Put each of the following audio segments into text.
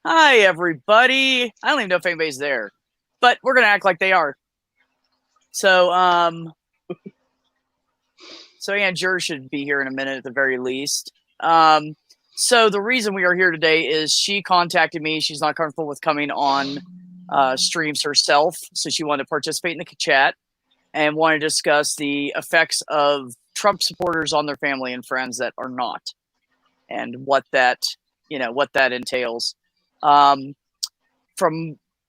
Hi, everybody. I don't even know if anybody's there, but we're gonna act like they are. So, Aunt Jer should be here in a minute at the very least. So the reason we are here today is she contacted me. She's not comfortable with coming on streams herself, so she wanted to participate in the chat and want to discuss the effects of Trump supporters on their family and friends that are not, and what that entails. From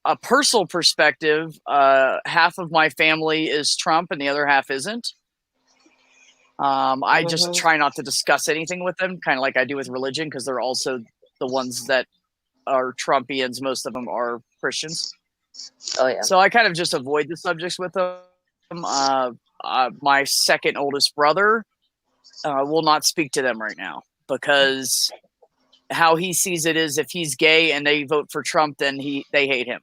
a personal perspective, half of my family is Trump and the other half isn't. I just try not to discuss anything with them, kind of like I do with religion, because they're also the ones that are Trumpians. Most of them are Christians. Oh yeah. So I kind of just avoid the subjects with them. My second oldest brother will not speak to them right now, because how he sees it is, if he's gay and they vote for Trump, then they hate him,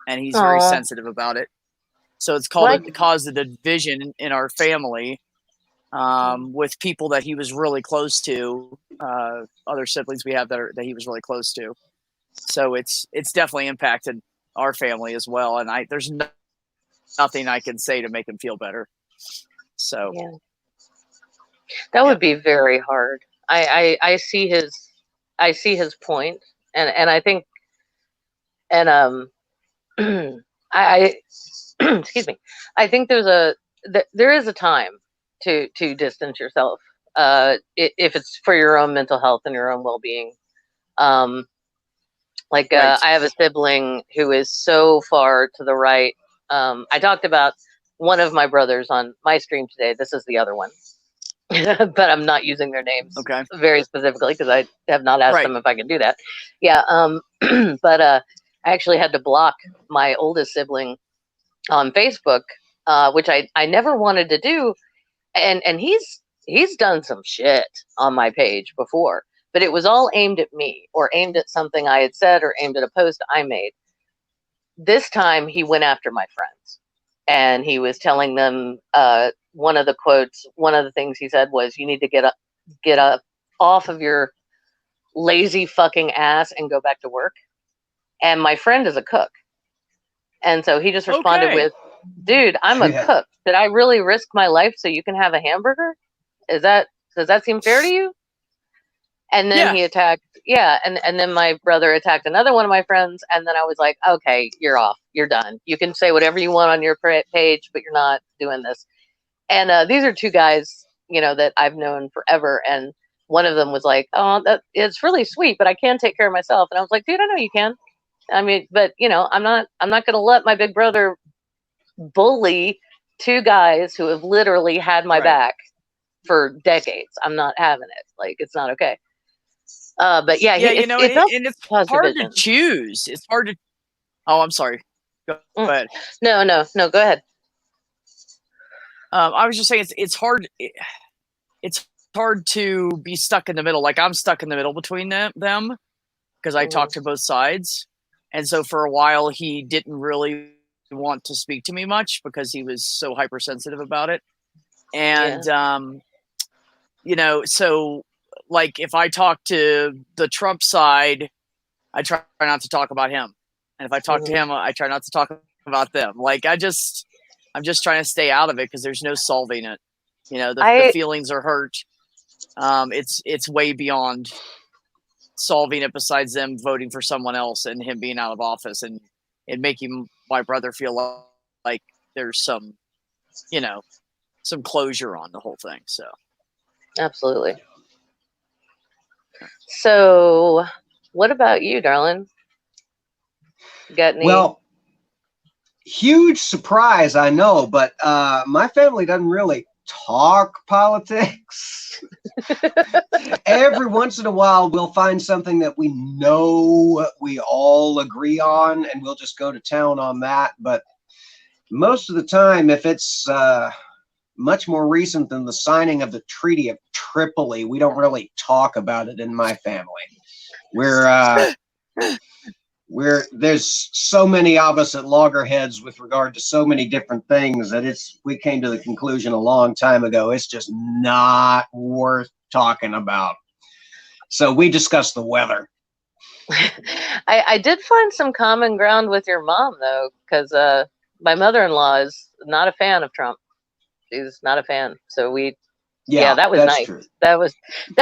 and he's very sensitive about it. So it's caused a division in our family, with people that he was really close to, other siblings we have that he was really close to. So it's definitely impacted our family as well, and there's nothing I can say to make him feel better. So yeah, that would be very hard. I see his point, and I think, and I excuse me, I think there is a time to distance yourself, if it's for your own mental health and your own well-being. I have a sibling who is so far to the right. I talked about one of my brothers on my stream today. This is the other one. But I'm not using their names very specifically, because I have not asked them if I can do that. Yeah. But I actually had to block my oldest sibling on Facebook, which I never wanted to do. And he's done some shit on my page before, but it was all aimed at me, or aimed at something I had said, or aimed at a post I made. This time he went after my friends, and he was telling them, one of the things he said was, you need to get up off of your lazy fucking ass and go back to work. And my friend is a cook. And so he just responded with, dude, I'm a cook. Did I really risk my life so you can have a hamburger? Does that seem fair to you? And then he attacked, and then my brother attacked another one of my friends, and then I was like, okay, you're off. You're done. You can say whatever you want on your page, but you're not doing this. And these are two guys, that I've known forever, and one of them was like, oh, it's really sweet, but I can take care of myself. And I was like, dude, I know you can. I mean, but I'm not going to let my big brother bully two guys who have literally had my back for decades. I'm not having it. Like, it's not okay. But it's hard to choose. It's hard to. Oh, I'm sorry. Go ahead. No, go ahead. I was just saying it's hard. It's hard to be stuck in the middle. Like, I'm stuck in the middle between them, because I talk to both sides. And so for a while, he didn't really want to speak to me much, because he was so hypersensitive about it. And, so, like, if I talk to the Trump side, I try not to talk about him. And if I talk to him, I try not to talk about them. Like, I'm just trying to stay out of it, because there's no solving it. The feelings are hurt. It's way beyond solving it, besides them voting for someone else and him being out of office, and making my brother feel like there's some closure on the whole thing. So absolutely. So what about you, darling? Got any? Well, huge surprise, I know, but my family doesn't really talk politics. Every once in a while, we'll find something that we know we all agree on, and we'll just go to town on that. But most of the time, if it's much more recent than the signing of the Treaty of Tripoli, we don't really talk about it in my family. There's so many of us at loggerheads with regard to so many different things that we came to the conclusion a long time ago, it's just not worth talking about. So we discussed the weather. I did find some common ground with your mom though, because my mother-in-law is not a fan of Trump. She's not a fan. So yeah, that was that's nice. true. That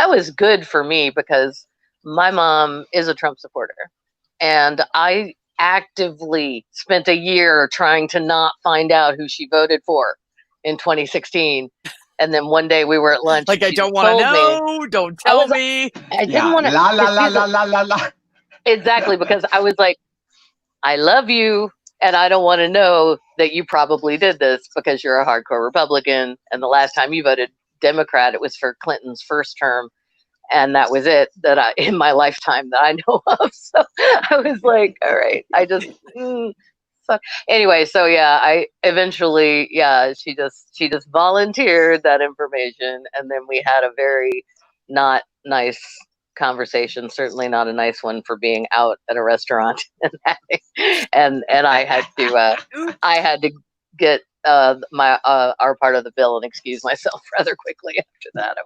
was good for me because my mom is a Trump supporter, and I actively spent a year trying to not find out who she voted for in 2016. And then one day we were at lunch. Like, and I she don't just want to told me. know. Don't tell me. I didn't Yeah, want to. la la la la la la la. Exactly, because I was like, I love you, and I don't want to know that you probably did this because you're a hardcore Republican. And the last time you voted Democrat, it was for Clinton's first term, and that was it that in my lifetime that I know of. So I was like, all right, I just. So anyway, so yeah, I eventually, she just volunteered that information, and then we had a very not nice conversation, certainly not a nice one for being out at a restaurant and I had to get my our part of the bill and excuse myself rather quickly after that.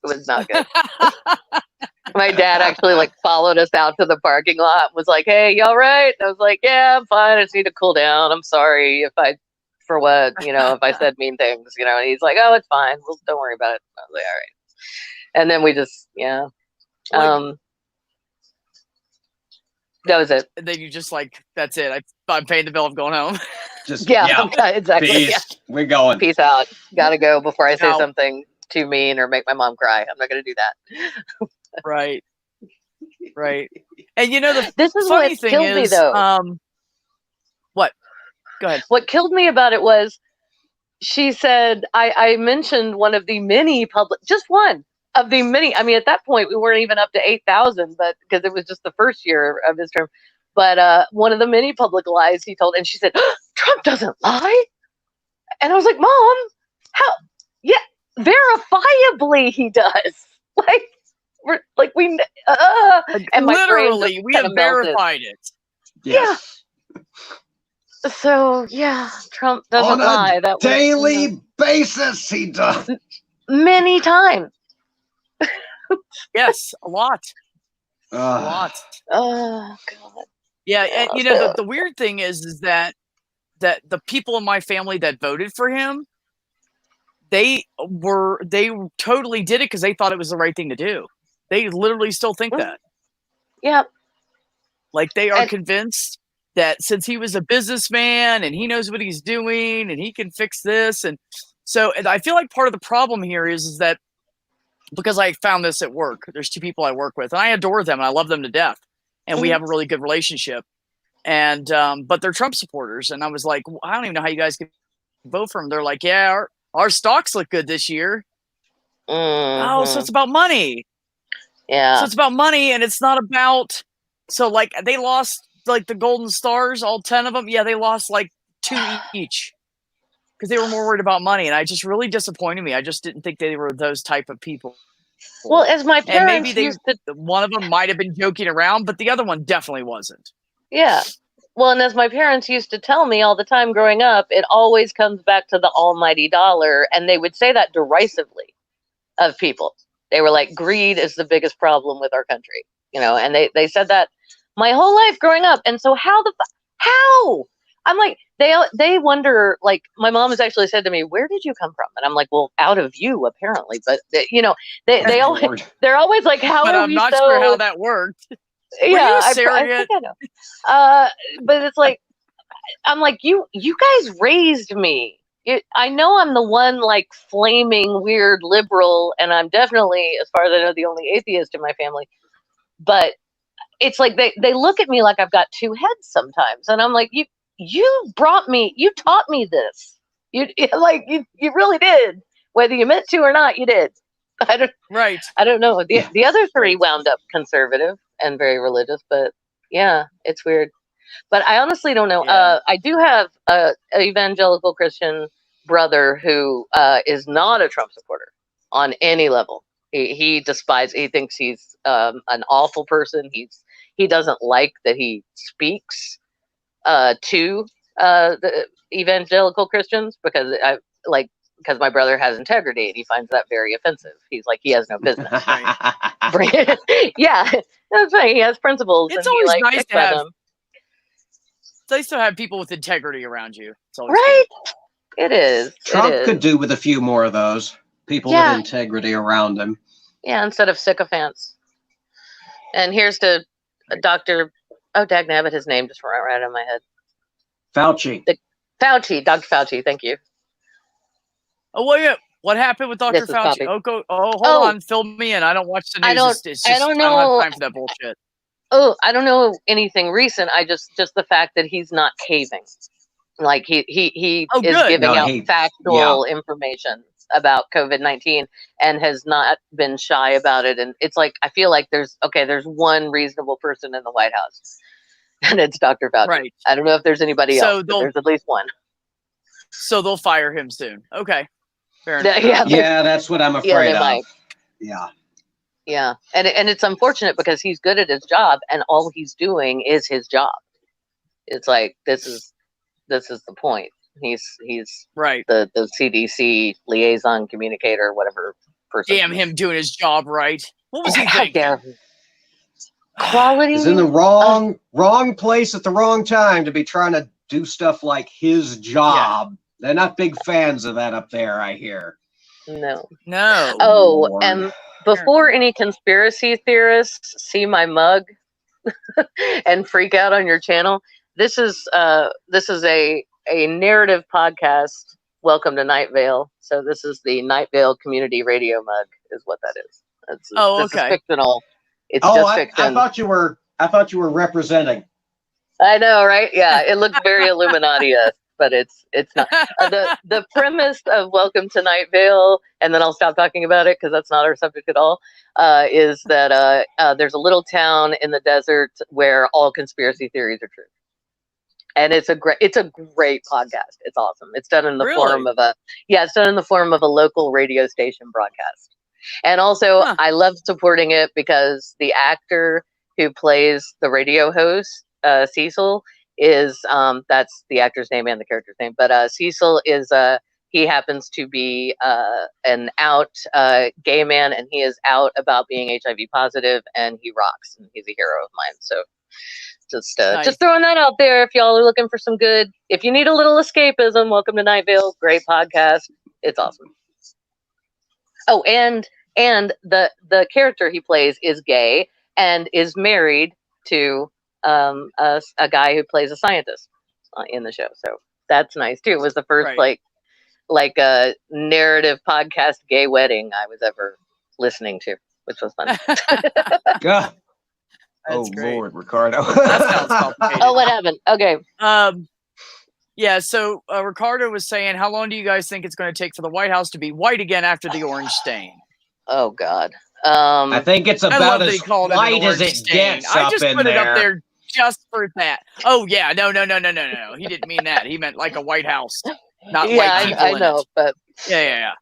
It was not good. My dad actually like followed us out to the parking lot and was like, "Hey, you all right?" And I was like, "Yeah, I'm fine. I just need to cool down. I'm sorry if I said mean things, And he's like, "Oh, it's fine. Well, don't worry about it." I was like, "All right." And then we just, that was it. And then you just like, that's it. I'm paying the bill. I'm going home. Just Exactly. Peace. Yeah. We're going. Peace out. Gotta go before I say Out. something too mean or make my mom cry. I'm not gonna do that. Right. And the This is funny what thing killed me is, though. what? Go ahead. What killed me about it was she said I mentioned one of the many just one of the many. I mean, at that point we weren't even up to 8,000, but because it was just the first year of his term. But one of the many public lies he told, and she said, "Trump doesn't lie," and I was like, "Mom, how? Yeah, verifiably he does. And my brain Literally, just we kinda have melted. verified it. Yes. So yeah, Trump doesn't On a lie. That was daily basis, he does. many times. Yes, a lot. A lot. Oh God. Yeah, and the weird thing is that the people in my family that voted for him, they totally did it because they thought it was the right thing to do. They literally still think that. Yep. Like they are convinced that since he was a businessman and he knows what he's doing and he can fix this, and I feel like part of the problem here is that because I found this at work. There's two people I work with, and I adore them and I love them to death, and we have a really good relationship. And but they're Trump supporters, and I was like, I don't even know how you guys can vote for him. They're like, yeah, our stocks look good this year. Oh, so it's about money. Yeah. So it's about money, and it's not about. So like they lost like the Golden Stars, all 10 of them. Yeah, they lost like 2 each because they were more worried about money, and I just really disappointed me. I just didn't think they were those type of people. Well, as my parents and maybe one of them might have been joking around, but the other one definitely wasn't. Yeah. Well, and as my parents used to tell me all the time growing up, it always comes back to the almighty dollar. And they would say that derisively of people. They were like, greed is the biggest problem with our country, and they said that my whole life growing up. And so how? I'm like, they wonder, like, my mom has actually said to me, "Where did you come from?" And I'm like, well, out of you, apparently. But, they always, they're always like, how but are I'm we not so... sure how that worked. Yeah, I think I know. But it's like, I'm like, you guys raised me. I know I'm the one like flaming weird liberal, and I'm definitely, as far as I know, the only atheist in my family. But it's like they look at me like I've got two heads sometimes, and I'm like, you taught me this. You really did, whether you meant to or not. You did. I don't know. The other three wound up conservative and very religious, but yeah, it's weird. But I honestly don't know. Yeah. I do have an evangelical Christian brother who is not a Trump supporter on any level. He despises. He thinks he's an awful person. He doesn't like that he speaks to the evangelical Christians because my brother has integrity, and he finds that very offensive. He's like, he has no business. Yeah, that's right. He has principles, It's and he always like nice sticks to by have- them. It's nice to have people with integrity around you. It's always Right? It is. Trump it is. could do with a few more of those people Yeah. with integrity around him. Yeah, instead of sycophants. And here's to Dr. Oh, dagnabbit, his name just right out of my head. Fauci. Fauci, Dr. Fauci, thank you. Oh, wait, what happened with Dr. This is Fauci? Poppy. Hold Oh. on, fill me in. I don't watch the news. I don't- It's I just, don't I don't know. have time for that bullshit. Oh, I don't know anything recent. I just the fact that he's not caving. Like he Oh, is good. giving No, out factual information about COVID-19 and has not been shy about it. And it's like I feel like there's one reasonable person in the White House, and it's Dr. Fauci. Right. I don't know if there's anybody So else, but they'll- there's at least one. So they'll fire him soon. Okay. Fair enough. Yeah, Yeah, that's what I'm Yeah, afraid they of. might. Yeah. Yeah, and it's unfortunate because he's good at his job, and all he's doing is his job. It's like this is the point. He's Right. the CDC liaison communicator, whatever person. Damn him doing his job right. What was he How thinking? dare he? Quality. He's in the wrong place at the wrong time to be trying to do stuff like his job. They're not big fans of that up there, I hear. No. No. Oh, Lord. and before any conspiracy theorists see my mug and freak out on your channel, this is a narrative podcast. Welcome to Night Vale. So this is the Night Vale Community Radio mug, is what that is. This is Okay. fictional. It's Oh, just I fiction. thought you were representing. I know, right? Yeah, it looks very Illuminati-esque, but it's not. The premise of Welcome to Night Vale, and then I'll stop talking about it because that's not our subject at all. Is that there's a little town in the desert where all conspiracy theories are true, and it's a great podcast. It's awesome. It's done in the Really? form of it's done in the form of a local radio station broadcast, and also Huh. I love supporting it because the actor who plays the radio host. Cecil is that's the actor's name and the character's name, but Cecil is he happens to be an out gay man, and he is out about being HIV positive, and he rocks, and he's a hero of mine. So Nice. just throwing that out there. If y'all are looking for some good, if you need a little escapism, welcome to Night Vale. Great podcast. It's awesome. Oh, and the character he plays is gay and is married to a guy who plays a scientist in the show. So that's nice too. It was the first Right. like a narrative podcast gay wedding I was ever listening to, which was fun. God. That's Oh great. Lord, Ricardo. That sounds complicated. Oh, what happened? Okay. Yeah, so Ricardo was saying, how long do you guys think it's going to take for the White House to be white again after the orange stain? Oh God. I think it's I love about that he as called it an white as orange it stain. gets I up just in put it up there. there just for that. Oh yeah, no. He didn't mean that. He meant like a White House, not white Yeah, people I in know, it. but Yeah.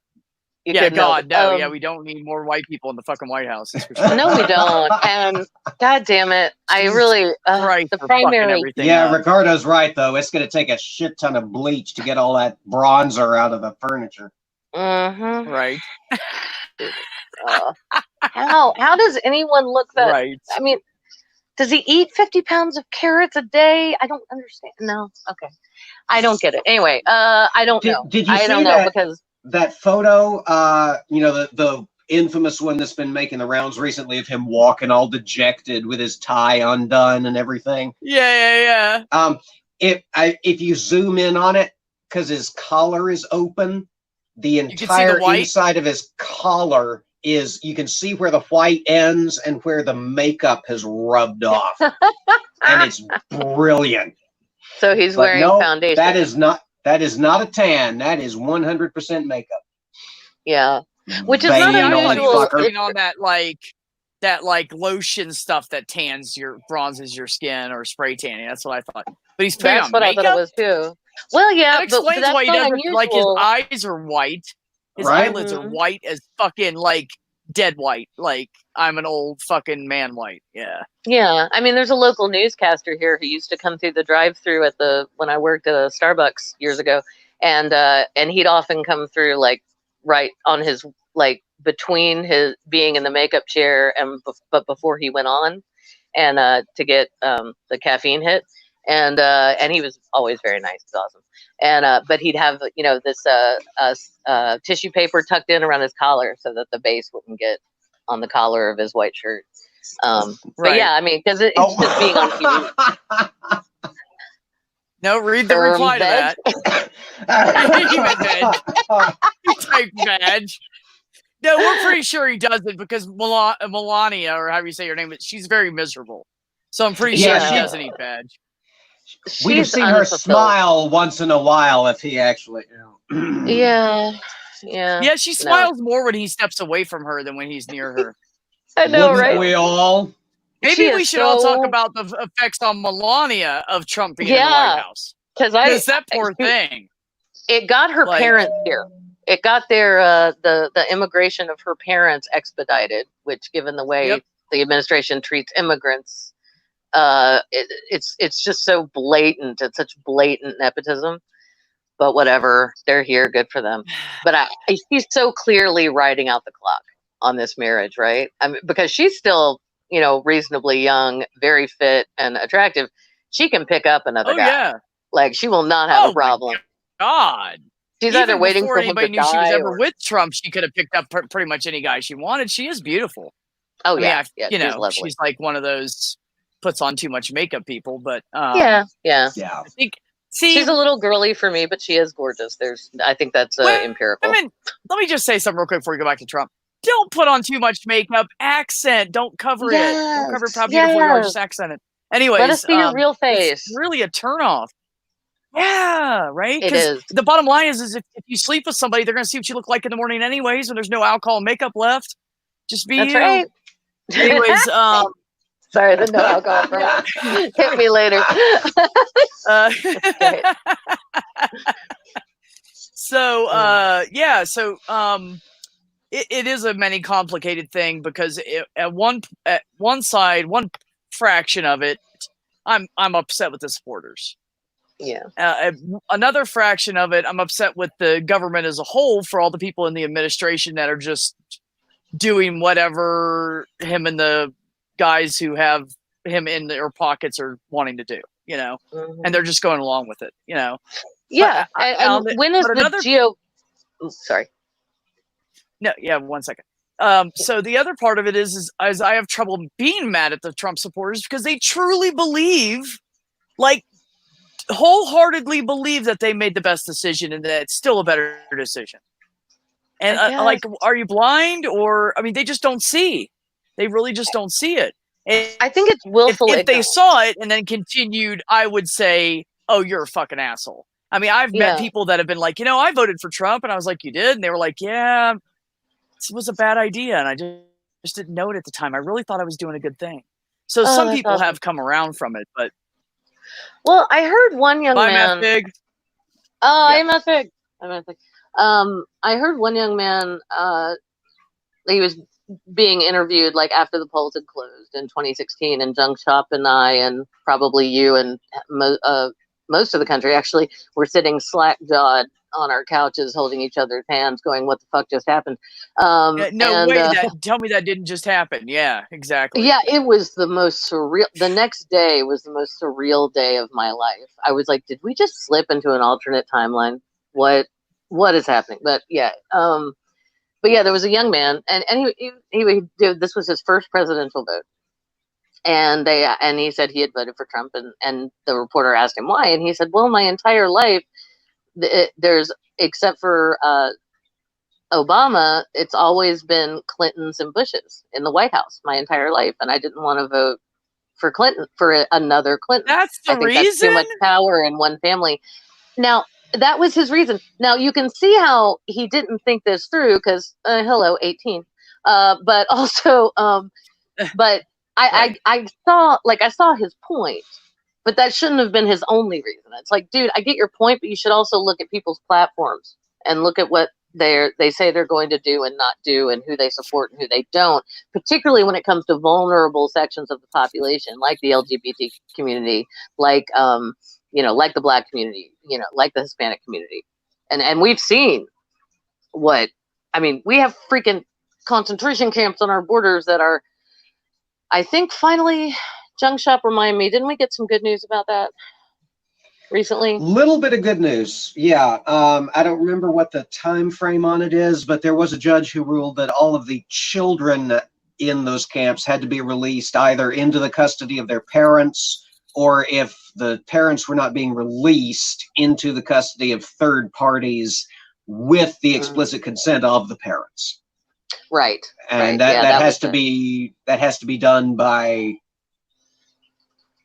you Yeah, couldn't help God, it. no. Yeah, we don't need more white people in the fucking White House. That's for sure. No, we don't. And God damn it, I Jesus really Christ, the for fucking primary. everything Yeah, up. Ricardo's right though. It's going to take a shit ton of bleach to get all that bronzer out of the furniture. Mm-hmm. Right, How does anyone look that? right. I mean, does he eat 50 pounds of carrots a day? I don't understand. No, okay, I don't get it. Anyway, I don't know. Did you I see don't know that because that photo? The infamous one that's been making the rounds recently of him walking all dejected with his tie undone and everything. Yeah. If you zoom in on it, because his collar is open, the can see the entire white? inside of his collar is, you can see where the white ends and where the makeup has rubbed off. And it's brilliant. so he's But wearing no, foundation. that is not a tan. That is 100% makeup. Yeah, which is not Banging I don't old know unusual. what's fucker. working on that lotion stuff that bronzes your skin or spray tanning. That's what I thought. But he's putting That's on what makeup. I thought it was too. Well, yeah, That but explains that's why he not doesn't unusual. like his eyes are white. His Right? eyelids are Mhm. white as fucking like dead white. Like I'm an old fucking man white. Yeah. Yeah, I mean, there's a local newscaster here who used to come through the drive-through when I worked at a Starbucks years ago, and he'd often come through like right on his like between his being in the makeup chair and but before he went on, and to get the caffeine hit, and he was always very nice. It's awesome. And but he'd have this tissue paper tucked in around his collar so that the base wouldn't get on the collar of his white shirt. But Right. yeah, I mean, because it's just being on TV. No, read the reply to Veg? that. He typed badge. No, we're pretty sure he doesn't because Melania, or however you say her name, she's very miserable. So I'm pretty sure Yeah, she she- doesn't eat badge. We'd have She's seen her unfulfilled. smile once in a while if he actually. Yeah, yeah. Yeah, she smiles more when he steps away from her than when he's near her. I know, Wouldn't right? we all? Maybe She we is should all talk so- about the effects on Melania of Trump being in the Yeah. White House. Because Because that poor thing. it got her Like- parents here. It got their the immigration of her parents expedited, which, given the way Yep. the administration treats immigrants, it's just so blatant. It's such blatant nepotism. But whatever, they're here. Good for them. But she's so clearly riding out the clock on this marriage, right? I mean, because she's still, reasonably young, very fit and attractive. She can pick up another Oh, guy. yeah. Like, she will not have Oh, a problem. God. She's Even either waiting before for him anybody to knew she was die ever or- with Trump, she could have picked up pretty much any guy she wanted. She is beautiful. Oh, I mean, yeah. Yeah, she's she's lovely. she's like one of those puts on too much makeup people, but Yeah. Yeah. I think, see, She's a little girly for me, but she is gorgeous. I think that's Well, empirical. I mean, let me just say something real quick before we go back to Trump. Don't put on too much makeup. Accent. Don't cover it. Don't cover how beautiful you are. yes. Just accent it. Anyways, Let us see your real face. it's really a turnoff. Yeah, right? It 'Cause is. the bottom line is if you sleep with somebody, they're going to see what you look like in the morning anyways when there's no alcohol and makeup left. Just be That's you. right. Anyways, Sorry, the no alcohol part. Hit me later. uh, Right. so it is a many complicated thing because at one side, one fraction of it, I'm upset with the supporters. Yeah. Another fraction of it, I'm upset with the government as a whole for all the people in the administration that are just doing whatever him and the guys who have him in their pockets are wanting to do, Mhm. and they're just going along with it, Yeah. but And when is but the another- Sorry. No, yeah, 1 second. So the other part of it is I have trouble being mad at the Trump supporters because they truly believe, like, wholeheartedly believe that they made the best decision and that it's still a better decision. And I like, are you blind? Or, I mean, they just don't see. They really just don't see it. And I think it's willful if they ignorance. saw it and then continued, I would say, oh, you're a fucking asshole. I mean, I've met Yeah. people that have been like, I voted for Trump. And I was like, you did? And they were like, yeah, this was a bad idea. And I just didn't know it at the time. I really thought I was doing a good thing. So some that's people awesome. have come around from it, but Well, I heard one young bye, man. Matt Big. Oh, Yeah. I'm not big. I heard one young man. He was being interviewed like after the polls had closed in 2016, and Jung Shop and I, and probably you and most of the country actually, were sitting slack-jawed on our couches, holding each other's hands, going, "What the fuck just happened?" No and, way. Tell me that didn't just happen. Yeah, exactly. Yeah, it was the most surreal. The next day was the most surreal day of my life. I was like, did we just slip into an alternate timeline? What is happening? But yeah, there was a young man, and he did, this was his first presidential vote. And he said he had voted for Trump, and the reporter asked him why, and he said, well, my entire life, there's, except for Obama, it's always been Clintons and Bushes in the White House my entire life, and I didn't want to vote for Clinton, for another Clinton. That's the I think reason. that's too much power in one family. Now, that was his reason. Now, you can see how he didn't think this through because, hello, 18. But also, but I saw his point, but that shouldn't have been his only reason. It's like, dude, I get your point, but you should also look at people's platforms and look at what they say they're going to do and not do, and who they support and who they don't, particularly when it comes to vulnerable sections of the population, like the LGBT community, like like the Black community, like the Hispanic community. And we've seen we have freaking concentration camps on our borders that are, I think, finally. Junk Shop, remind me, didn't we get some good news about that recently? Little bit of good news, yeah. I don't remember what the time frame on it is, but there was a judge who ruled that all of the children in those camps had to be released either into the custody of their parents, or if the parents were not being released, into the custody of third parties with the explicit consent of the parents. Right. And right. that has to be done by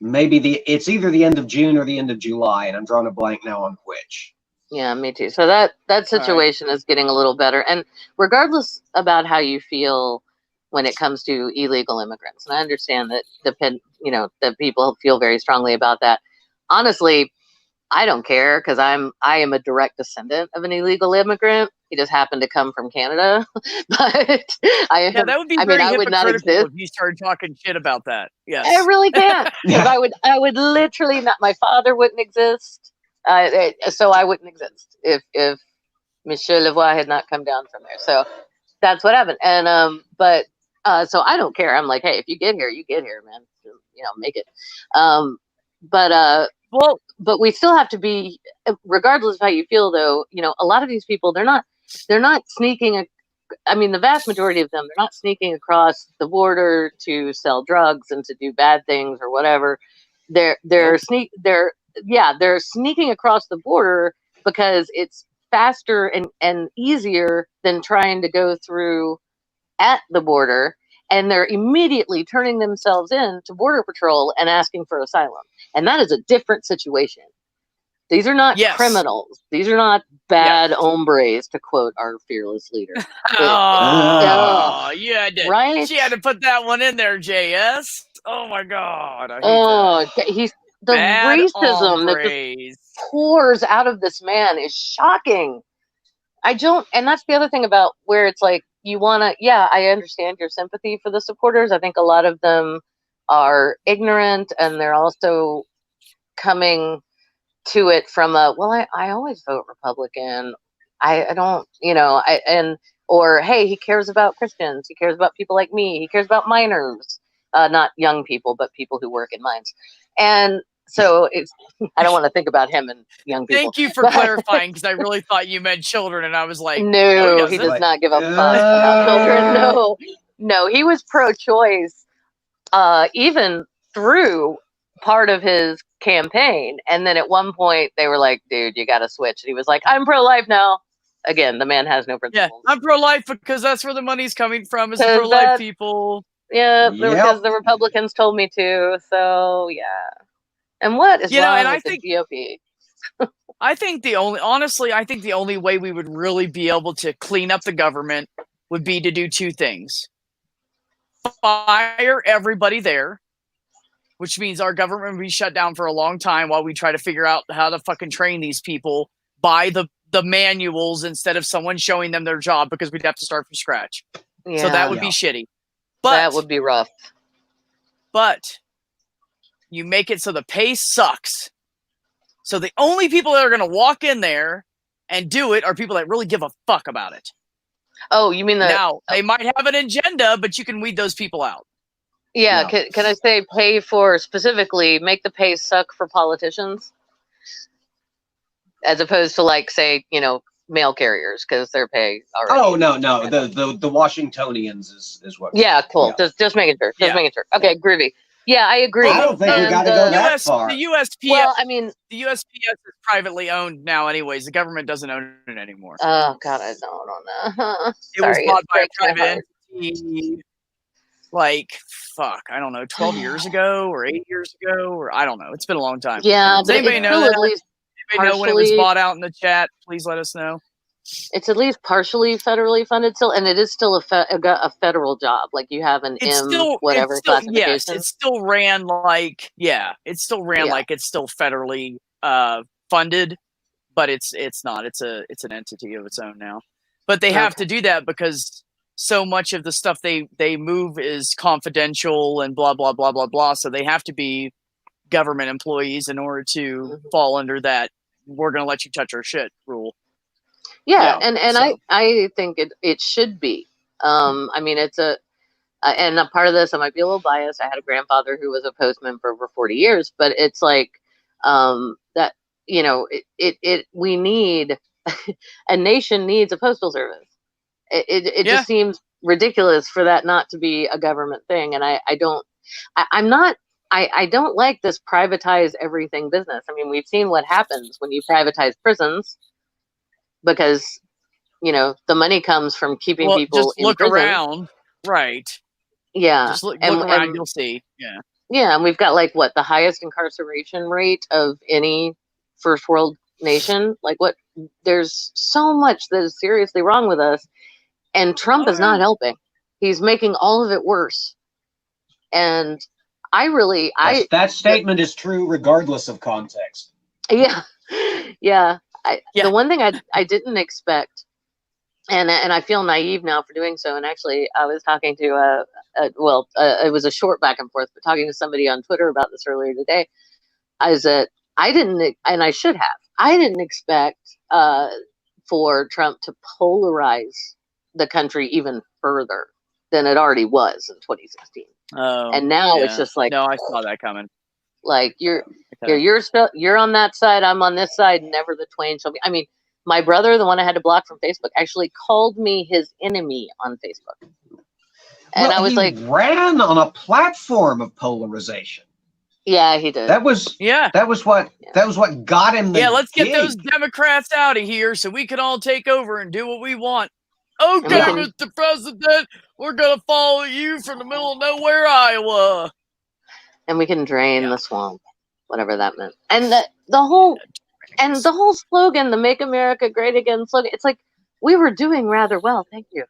maybe it's either the end of June or the end of July, and I'm drawing a blank now on which. Yeah, me too. So that situation is getting a little better. And regardless about how you feel when it comes to illegal immigrants, and I understand that that people feel very strongly about that. Honestly, I don't care, because I am a direct descendant of an illegal immigrant. He just happened to come from Canada, but that would be very I would not hypocritical exist. if you started talking shit about that. Yes, I really can't. I would literally not. My father wouldn't exist, so I wouldn't exist if Monsieur Lavoie had not come down from there. So that's what happened. And so I don't care. I'm like, hey, if you get here, man. Make it. But we still have to be, regardless of how you feel, though. A lot of these people, they're not sneaking. The vast majority of them, they're not sneaking across the border to sell drugs and to do bad things or whatever. They're sneaking across the border because it's faster and easier than trying to go through at the border. And they're immediately turning themselves in to Border Patrol and asking for asylum. And that is a different situation. These are not criminals. These are not bad hombres, to quote our fearless leader. Yeah, right? She had to put that one in there, JS. Oh my God. He's the bad racism hombres. That just pours out of this man is shocking. And that's the other thing about where it's like, I understand your sympathy for the supporters. I think a lot of them are ignorant, and they're also coming to it from I always vote Republican. I don't, or hey, he cares about Christians. He cares about people like me. He cares about minors, not young people, but people who work in mines. And so I don't want to think about him and young people. Thank you for clarifying, because I really thought you meant children, and I was like, no, he does not give a fuck about children. No, he was pro-choice, even through part of his campaign. And then at one point they were like, dude, you got to switch. And he was like, I'm pro-life now. Again, the man has no principles. Yeah, I'm pro-life because that's where the money's coming from, is the pro-life people. Yeah, because the Republicans told me to. So, yeah. And what is wrong with the GOP? I think the only way we would really be able to clean up the government would be to do two things. Fire everybody there, which means our government will be shut down for a long time while we try to figure out how to fucking train these people by the manuals instead of someone showing them their job, because we'd have to start from scratch. Yeah. So that would be shitty. But that would be rough. But you make it so the pay sucks. So the only people that are going to walk in there and do it are people that really give a fuck about it. Oh, you mean that? Now, they might have an agenda, but you can weed those people out. Yeah, no. Can I say pay for, specifically, make the pay suck for politicians? As opposed to, like, say, mail carriers, because their pay already. Oh, no. The Washingtonians is what. Yeah, cool. Yeah. Just making sure. Making sure. Okay, groovy. Yeah, I agree. I don't think we got to go that far. The USPS, well, the USPS is privately owned now anyways. The government doesn't own it anymore. Oh, God, I don't know. It was bought by a private entity, I don't know, 12 years ago or 8 years ago, or I don't know. It's been a long time. Yeah, does anybody know that? At least anybody know when it was bought out in the chat? Please let us know. It's at least partially federally funded still, and it is still a federal job. Like you have an whatever classification. Yes, it still ran like it's still federally funded, but it's not. It's an entity of its own now. But they have to do that because so much of the stuff they move is confidential and blah blah blah blah blah. So they have to be government employees in order to fall under that "we're going to let you touch our shit" rule. Yeah, and I think it should be I mean, it's and a part of this, I might be a little biased. I had a grandfather who was a postman for over 40 years, but it's like that, you know, we need, a nation needs a postal service. It Yeah. just seems ridiculous for that not to be a government thing. And I don't like this privatize everything business. I mean, we've seen what happens when you privatize prisons, because, you know, the money comes from keeping Well, people just in look prison. around. Right. Yeah. Just look And- around, and- you'll see. Yeah. Yeah, and we've got like what, the highest incarceration rate of any first world nation. Like, what? There's so much that is seriously wrong with us, and Trump Oh, is not yeah. helping. He's making all of it worse. And That statement is true regardless of context. yeah, yeah. Yeah. The one thing I didn't expect, and I feel naive now for doing so. And actually, I was talking to it was a short back and forth, but talking to somebody on Twitter about this earlier today. I didn't, and I should have. I didn't expect for Trump to polarize the country even further than it already was in 2016. Oh, And now it's yeah. just like, No, I saw that coming. like you're Okay. you're on that side, I'm on this side, never the twain shall be. I mean, my brother, the one I had to block from Facebook, actually called me his enemy on Facebook. And I was he like, ran on a platform of polarization. yeah, he did. That was Yeah. what got him the Yeah, let's get gig. those Democrats out of here so we can all take over and do what we want. Okay, Yeah. Mr. President, we're going to follow you from the middle of nowhere, Iowa. And we can drain Yeah. the swamp, whatever that meant. And the whole slogan, the "Make America Great Again" slogan, it's like, we were doing rather well, thank you.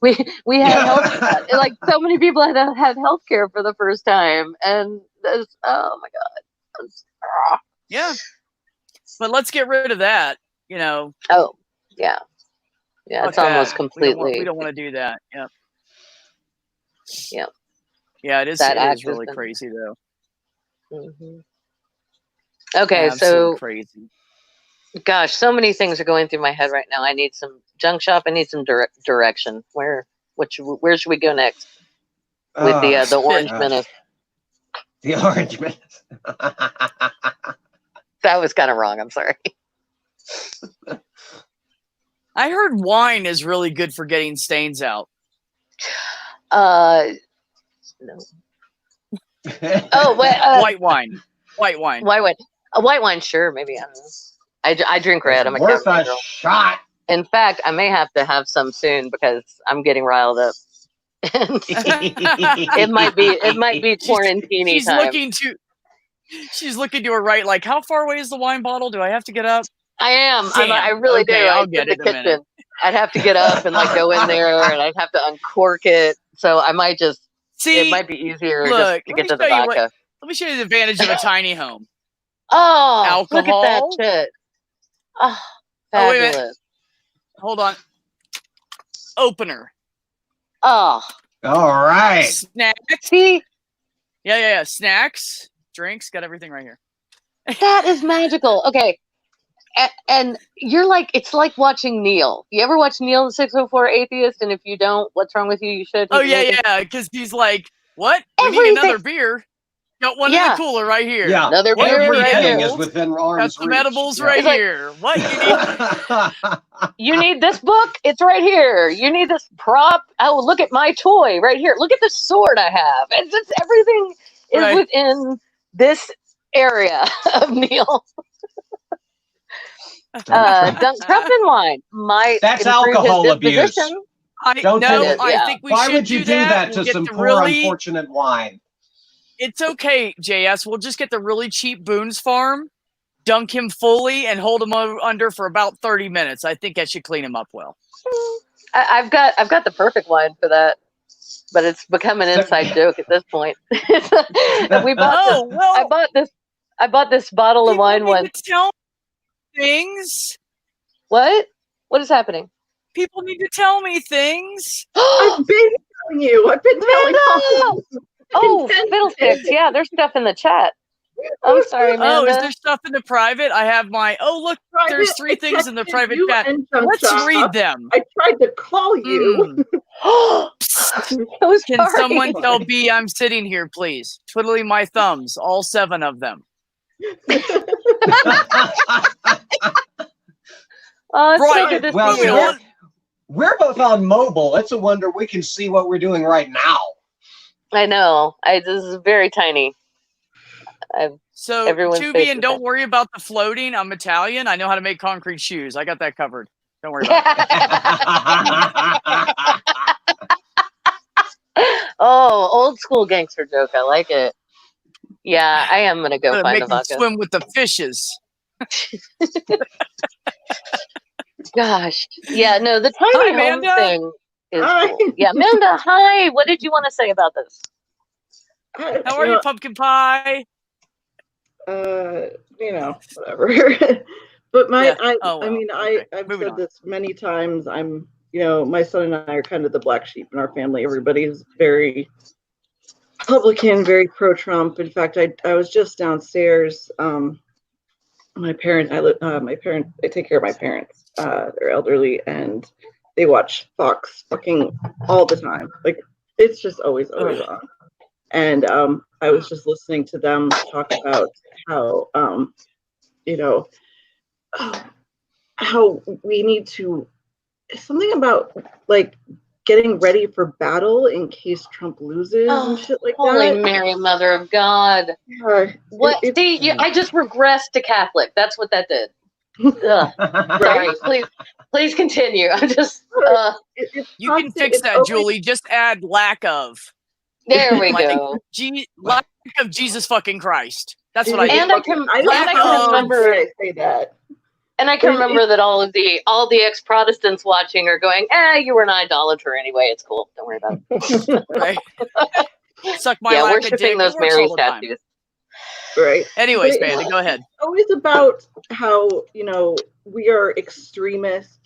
we had health, like so many people had health care for the first time, and this, oh my god. Yeah. But let's get rid of that, you know. Oh yeah, yeah, it's Fuck almost that. completely. We don't want to do that. Yep. Yep. Yeah, it is. That It act is has really been- crazy, though. Mhm. Okay, Absolute so crazy. gosh, so many things are going through my head right now. I need some junk shop. I need some direction. Where should we go next with the Orange gosh. Menace? The Orange Menace. That was kind of wrong. I'm sorry. I heard wine is really good for getting stains out. No. Oh, wait, White wine. White wine. white wine. A white wine, sure, maybe. I don't know. I drink red. I'm a Worth Cabernet a girl. shot. In fact, I may have to have some soon because I'm getting riled up. it might be quarantine She's time. She's looking to her right, like, how far away is the wine bottle? Do I have to get up? I am. Damn. I really do. Okay, I'll I'd get in it the in a minute. kitchen. I'd have to get up and like go in there, and I'd have to uncork it. So I might just. See, It might be easier look, just to let get me to the show you what- vodka. let me show you the advantage of a tiny home. Oh, look at that Alcohol? shit. Oh, Oh, wait a minute. fabulous. Hold on. Opener. Oh, All right. Snacks. see, Yeah. Snacks, drinks, got everything right here. that is magical. Okay. And you're like, it's like watching Neil. You ever watch Neil the 604 Atheist? And if you don't, what's wrong with you? You should. Oh, He's amazing. yeah, because he's like, what? We need Everything. another beer. Got one in Yeah. the cooler right here. Yeah. Another What beer are we right Everything here. is within Got arm's some reach. edibles Yeah. right It's like- here. What? You need You need this book? It's right here. You need this prop? Oh, look at my toy right here. Look at the sword I have. It's just everything is Right. within this area of Neil. Trump and wine might That's improve alcohol his abuse. disposition. Don't do no, it. I Yeah. think we Why should would you do that We'll to get some the poor, really, unfortunate wine? It's okay, JS. We'll just get the really cheap Boone's Farm, dunk him fully, and hold him under for about 30 minutes. I think that should clean him up well. I've got the perfect wine for that, but it's become an inside joke at this point. We bought Oh, well, I bought this bottle of people wine need once. to tell me things. What? What is happening? People need to tell me things. I've been telling you. I've been telling Amanda! you. Oh, Intense. fiddlesticks. Yeah, there's stuff in the chat. I'm sorry, Amanda. Oh, is there stuff in the private? I have my. Oh, look, there's Private, 3 things in the texted private you chat. and Junk Let's Shop. read them. I tried to call you. So Can sorry. someone tell B I'm sitting here, please? Twiddling my thumbs, all 7 of them. Oh, it's so Right. good to Well, see see, you. we're both on mobile. It's a wonder we can see what we're doing right now. I know. This is very tiny. So, Everyone's Tubi, face and is don't tiny. worry about the floating. I'm Italian. I know how to make concrete shoes. I got that covered. Don't worry about Oh, old school gangster joke. I like it. Yeah, I am gonna go it. find Make a them vodka. swim with the fishes. Gosh. Yeah, no, the tiny Hi, home Amanda. thing is Hi. cool. Yeah, Amanda, hi. What did you want to say about this? How are you, pumpkin pie? Whatever. But Yeah. I Oh, mean, well, okay. I've Moving said on. this many times. My son and I are kind of the black sheep in our family. Everybody's very Republican, very pro-Trump. In fact, I was just downstairs. I take care of my parents. They're elderly and they watch Fox fucking all the time. Like, it's just always on. And I was just listening to them talk about how how we need to, something about like getting ready for battle in case Trump loses and shit like Holy that. Mary, Mother of God. What? I just regressed to Catholic. That's what that did. Sorry, please continue. I'm just. You can fix that, Julie. Just add lack of. There we Like, go. lack of Jesus fucking Christ. That's what I And do. I can remember. I say that. And I can remember that all the ex-Protestants watching are going, you were an idolater anyway. It's cool. Don't worry about it. Right? Suck my lack of dick. Worshiping those It works Mary all the time. statues. Right. Anyways, Amanda, go ahead. It's always about how, we are extremists,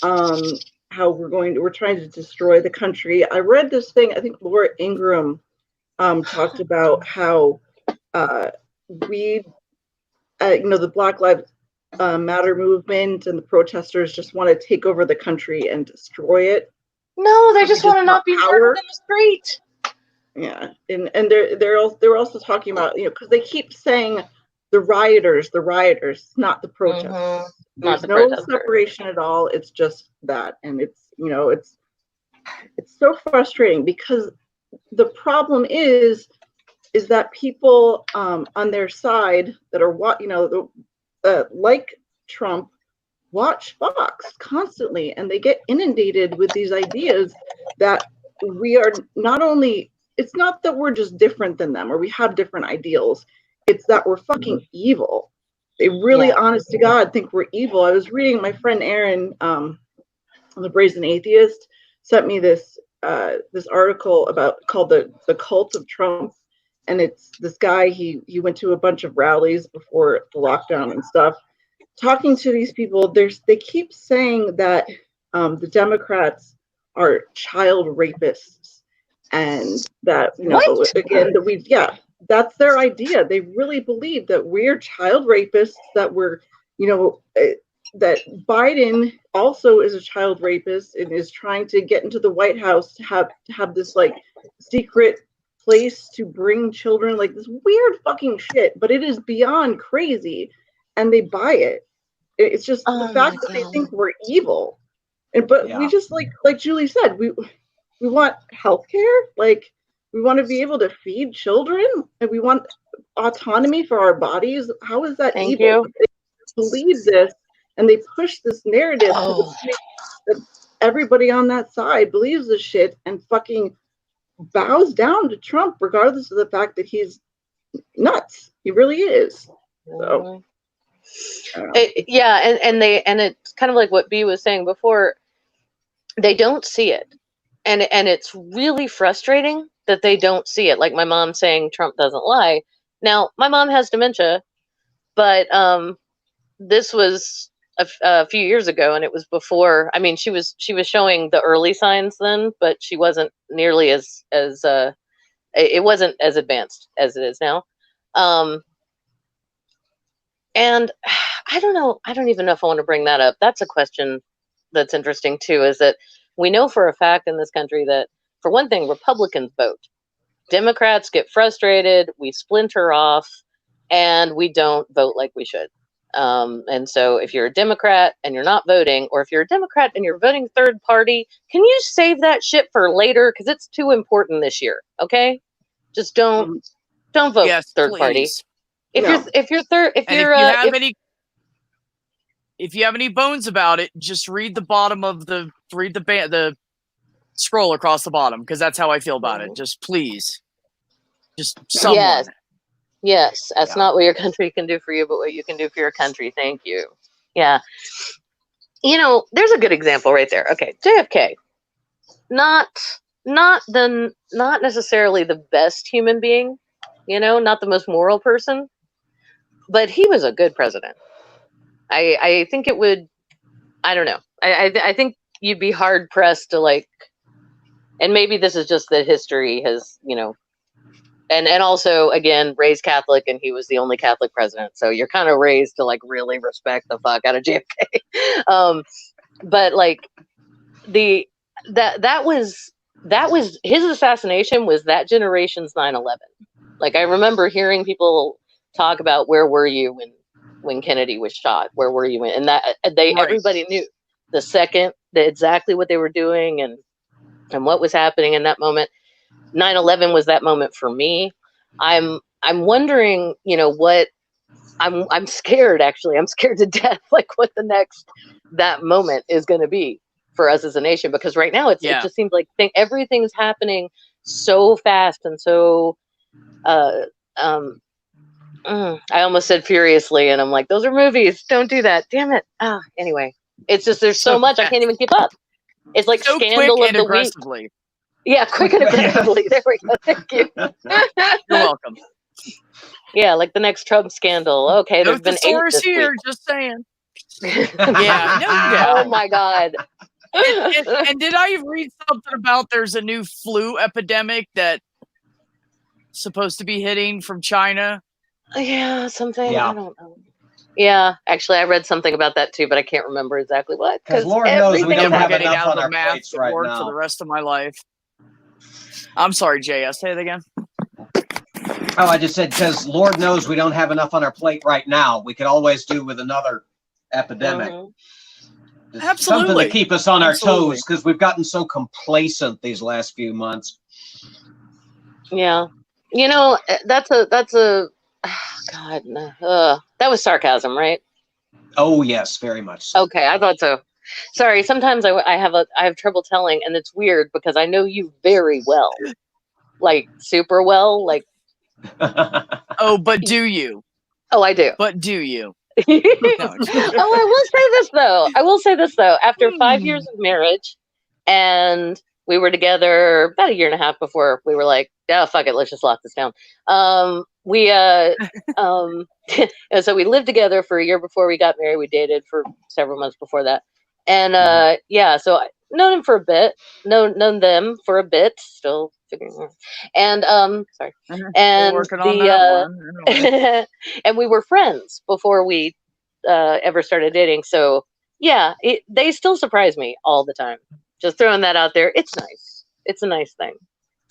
how we're trying to destroy the country. I read this thing, I think Laura Ingraham talked about how the Black Lives Matter movement and the protesters just want to take over the country and destroy it. No, they just want to not be murdered in the street. Yeah, and they're also talking about, because they keep saying the rioters, not the protesters. Mm-hmm. There's no separation at all. It's just that, and it's so frustrating because the problem is that people on their side that are like Trump watch Fox constantly, and they get inundated with these ideas that we are not only. It's not that we're just different than them or we have different ideals. It's that we're fucking evil. They really, honest to God, think we're evil. I was reading, my friend Aaron, the Brazen Atheist, sent me this article called the Cult of Trump. And it's this guy, he went to a bunch of rallies before the lockdown and stuff. Talking to these people, they keep saying that the Democrats are child rapists. And that, that's their idea. They really believe that we're child rapists, that we're, that Biden also is a child rapist and is trying to get into the White House to have this like secret place to bring children, like this weird fucking shit, but it is beyond crazy and they buy it. It's just the fact that they think we're evil. But we just like Julie said, we want healthcare, like we want to be able to feed children, and we want autonomy for our bodies. How is that evil? They believe this, and they push this narrative that everybody on that side believes this shit and fucking bows down to Trump, regardless of the fact that he's nuts. He really is. So, and it's kind of like what B was saying before. They don't see it. And it's really frustrating that they don't see it. Like my mom saying Trump doesn't lie. Now, my mom has dementia, but this was a few years ago, and it was before. I mean, she was showing the early signs then, but she wasn't nearly as it wasn't as advanced as it is now. And I don't know. I don't even know if I want to bring that up. That's a question that's interesting too. Is that We know for a fact in this country that, for one thing, Republicans vote. Democrats get frustrated, we splinter off, and we don't vote like we should. And so if you're a Democrat and you're not voting, or if you're a Democrat and you're voting third party, can you save that shit for later? Because it's too important this year, okay? Just don't vote Yes, third party. please. If No. If you have any bones about it, just read the bottom of the scroll across the bottom, because that's how I feel about it. Just please, just someone. Yes, that's Yeah. not what your country can do for you, but what you can do for your country. Thank you. Yeah. You know, there's a good example right there. Okay, JFK. Not necessarily the best human being, not the most moral person, but he was a good president. I think it would, I don't know. I think you'd be hard pressed to and maybe this is just that history has, and also, again, raised Catholic, and he was the only Catholic president. So you're kind of raised to really respect the fuck out of JFK. But that was his assassination was that generation's 9/11. I remember hearing people talk about, where were you when Kennedy was shot? Where were you? And that everybody knew the second exactly what they were doing and what was happening in that moment. 9/11 was that moment for me. I'm wondering, what I'm scared, actually. I'm scared to death, what the next that moment is going to be for us as a nation, because right now it just seems like everything's happening so fast and so I almost said furiously, and I'm like, those are movies, don't do that, damn it. Anyway, it's just there's so much I can't even keep up. It's like So Scandal quick of and the aggressively. week. Yeah, quick and aggressively. There we go. Thank you. You're welcome. Yeah, like the next Trump scandal. Okay, No there's been 8 thesaurus this here, week. just saying. Yeah, no doubt. Oh my God. And did I read something about there's a new flu epidemic that's supposed to be hitting from China? Yeah, something. Yeah. I don't know. Yeah, actually, I read something about that too, but I can't remember exactly what. 'Cause Lord knows we don't Never have getting enough out on of the our math plates at right work now. for the rest of my life. I'm sorry, JS. Say it again. Oh, I just said, because Lord knows we don't have enough on our plate right now. We could always do with another epidemic. Just something Absolutely. to keep us on Absolutely. our toes, because we've gotten so complacent these last few months. Yeah, that's a God. No. That was sarcasm, right? Oh yes, very much so. Okay, I thought so. Sorry. Sometimes I have trouble telling, and it's weird because I know you very well, super well. Oh, but do you? Oh, I do. But do you? Oh, I will say this though. After 5 years of marriage, and we were together about a year and a half before we were like, oh, fuck it, let's just lock this down. And so we lived together for a year before we got married. We dated for several months before that. And so I known him for a bit, known them for a bit, still figuring out. And sorry. And working on that one. and we were friends before we ever started dating. So yeah, they still surprise me all the time. Just throwing that out there. It's nice. It's a nice thing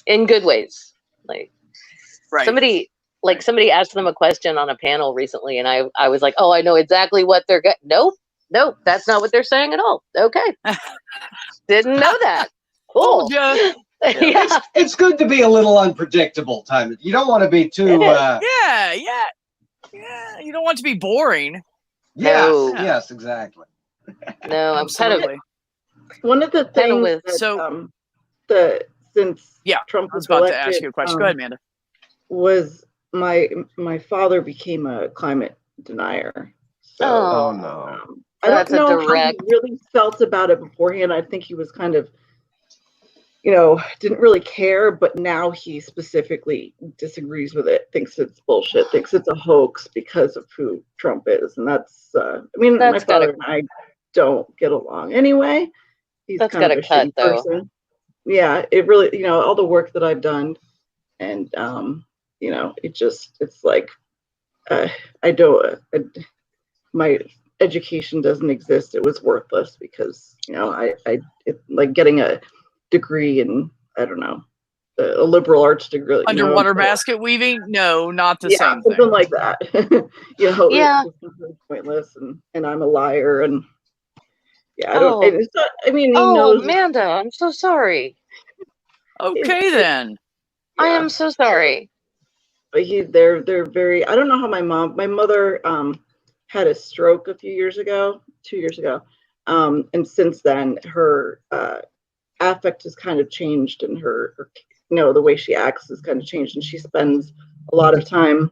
in good ways. Right. Somebody asked them a question on a panel recently, and I was like, oh, I know exactly what they're going. Nope, that's not what they're saying at all. Okay. Didn't know that. Cool. Yeah. Yeah. It's good to be a little unpredictable, time. You don't want to be too. Yeah. You don't want to be boring. Yes, No. yes, exactly. No, I'm kind of. Absolutely. One of the Kind of things with- that since Yeah, Trump I was was about to elected, ask you a question. Go ahead, Amanda. was my father became a climate denier. So Oh no. I That's a don't know direct- how he really felt about it beforehand. I think he was kind of, didn't really care, but now he specifically disagrees with it, thinks it's bullshit, thinks it's a hoax because of who Trump is. And that's, my That's father gotta- and I don't get along anyway. He's That's kind of gotta a cut, shitty though. person. Yeah, it really, all the work that I've done, and it's like, my education doesn't exist, it was worthless because, like getting a degree in, I don't know, a liberal arts degree. Underwater basket weaving? No, not the same something thing. like that. Yeah. It's completely pointless, and I'm a liar, and yeah, I Oh. don't. It's not, I mean, he Oh, knows. Amanda, I'm so sorry. Okay, then. I Yeah. am so sorry. But they're very. I don't know how my mother had a stroke a few years ago, 2 years ago, and since then her affect has kind of changed, and her the way she acts has kind of changed, and she spends a lot of time,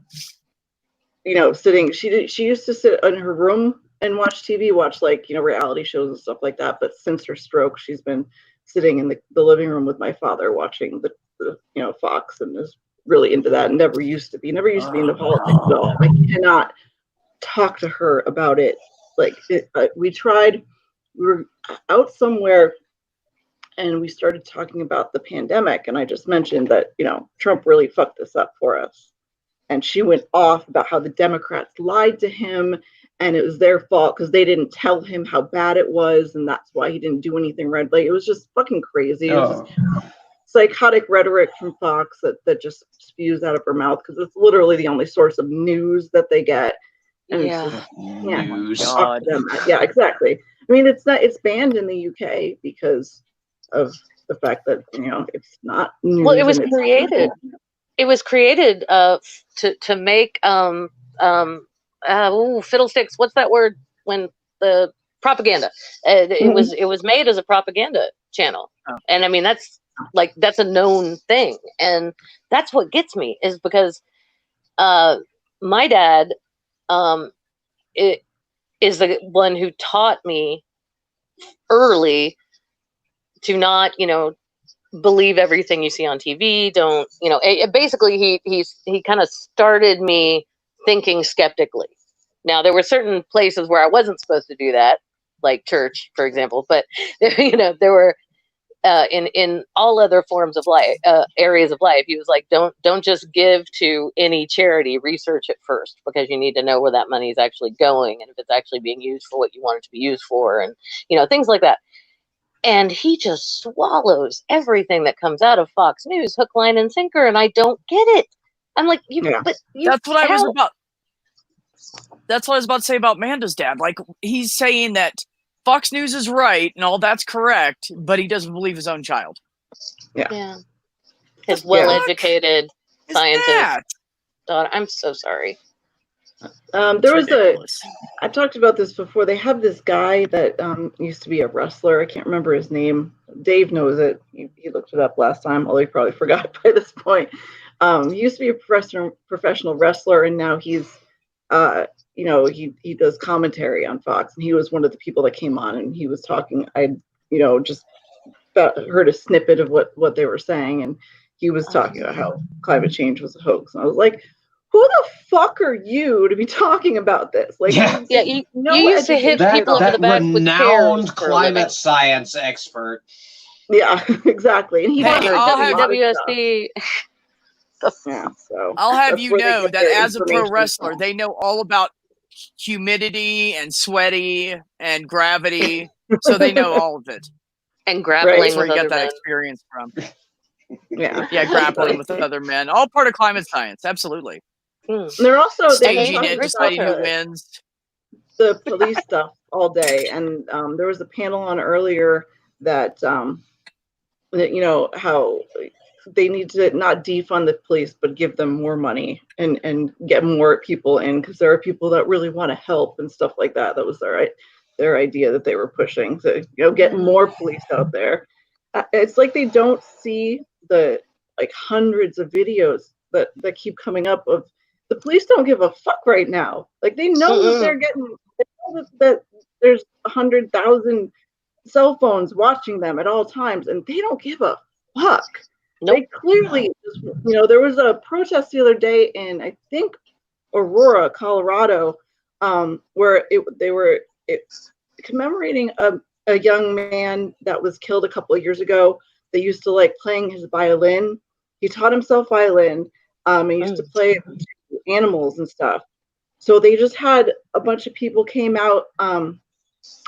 sitting. She used to sit in her room and watch TV, watch reality shows and stuff like that. But since her stroke, she's been sitting in the living room with my father watching the Fox, and is really into that, and never used to be into politics at all. I cannot talk to her about it. We were out somewhere and we started talking about the pandemic, and I just mentioned that Trump really fucked this up for us, and she went off about how the Democrats lied to him and it was their fault because they didn't tell him how bad it was, and that's why he didn't do anything right. Like, it was just fucking crazy. It was just psychotic rhetoric from Fox that just spews out of her mouth, because it's literally the only source of news that they get. And Yeah. it's just, News. God. yeah, exactly. I mean, it's banned in the UK because of the fact that it's not news. Well, it was and it's created. It was created to make fiddlesticks. What's that word? When the propaganda. It was made as a propaganda channel, and I mean that's a known thing, and that's what gets me, is because my dad is the one who taught me early to not believe everything you see on TV. Don't basically he kind of started me thinking skeptically. Now, there were certain places where I wasn't supposed to do that, like church, for example, but there were in all other forms of life, areas of life, he was like, don't just give to any charity, research it first, because you need to know where that money is actually going, and if it's actually being used for what you want it to be used for, and things like that. And he just swallows everything that comes out of Fox News, hook, line, and sinker, and I don't get it. I'm like, That's what I was about. That's what I was about to say about Amanda's dad. Like, he's saying that Fox News is right and all that's correct, but he doesn't believe his own child. Yeah. His well-educated scientist daughter. I'm so sorry. There was I've talked about this before. They have this guy that used to be a wrestler. I can't remember his name. Dave knows it. He looked it up last time, although he probably forgot by this point. He used to be a professional wrestler, and now he's he does commentary on Fox, and he was one of the people that came on, and he was talking. I just heard a snippet of what they were saying, and he was talking about how climate change was a hoax, and I was like, who the fuck are you to be talking about this? Like, you used to hit people over the back with chairs. Renowned climate science expert. Yeah, exactly. And he WWSD. Yeah, so I'll have you know that as a pro information wrestler, they know all about humidity and sweaty and gravity, so they know all of it. And grappling That's where with you other get that men. experience from. Yeah, grappling with other men, all part of climate science. Absolutely. They're also staging it, deciding who wins. The police stuff all day, and there was a panel on earlier that how they need to not defund the police, but give them more money and get more people in, because there are people that really want to help and stuff like that. That was their idea that they were pushing, to get more police out there. It's like they don't see the hundreds of videos that keep coming up of the police don't give a fuck right now. Like, they know that they know that there's 100,000 cell phones watching them at all times, and they don't give a fuck. Nope. They clearly, there was a protest the other day in, I think, Aurora, Colorado, where they were commemorating a young man that was killed a couple of years ago. They used to like playing his violin. He taught himself violin. He used to play animals and stuff. So they just had a bunch of people came out, and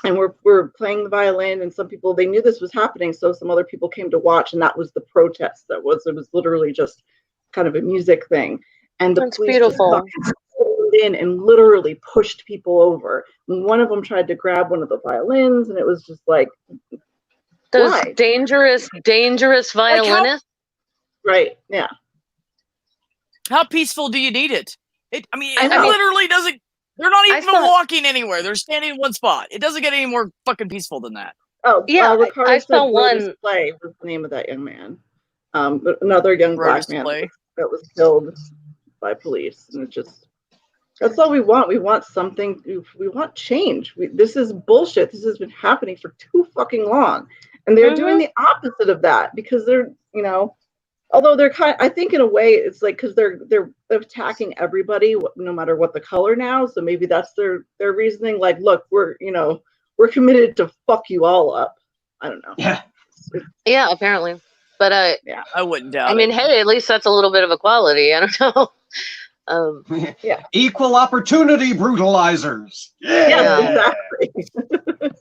we're playing the violin, and some people, they knew this was happening, so some other people came to watch, and that was the protest. It was literally just kind of a music thing, and the That's police beautiful. just fucking pulled in and literally pushed people over. And one of them tried to grab one of the violins, and it was just like, Those why? dangerous Like, violinists. Right, yeah. how peaceful do you need it? I mean, I it know. literally doesn't. They're not even saw- walking anywhere. They're standing in one spot. It doesn't get any more fucking peaceful than that. Oh, Yeah, Ricardo I said saw Brodus one- Clay was the name of that young man. But another young Brodus black man Clay. that was killed by police, and it just, that's all we want. We want something. We want change. This is bullshit. This has been happening for too fucking long, and they're doing the opposite of that because they're, you know, although they're kind, I think in a way it's like because they're attacking everybody no matter what the color now. So maybe that's their reasoning. Like, look, we're committed to fuck you all up. I don't know. Yeah. Yeah, apparently. But I wouldn't doubt I mean, it. hey, at least that's a little bit of equality. I don't know. Equal opportunity brutalizers. Yeah, exactly.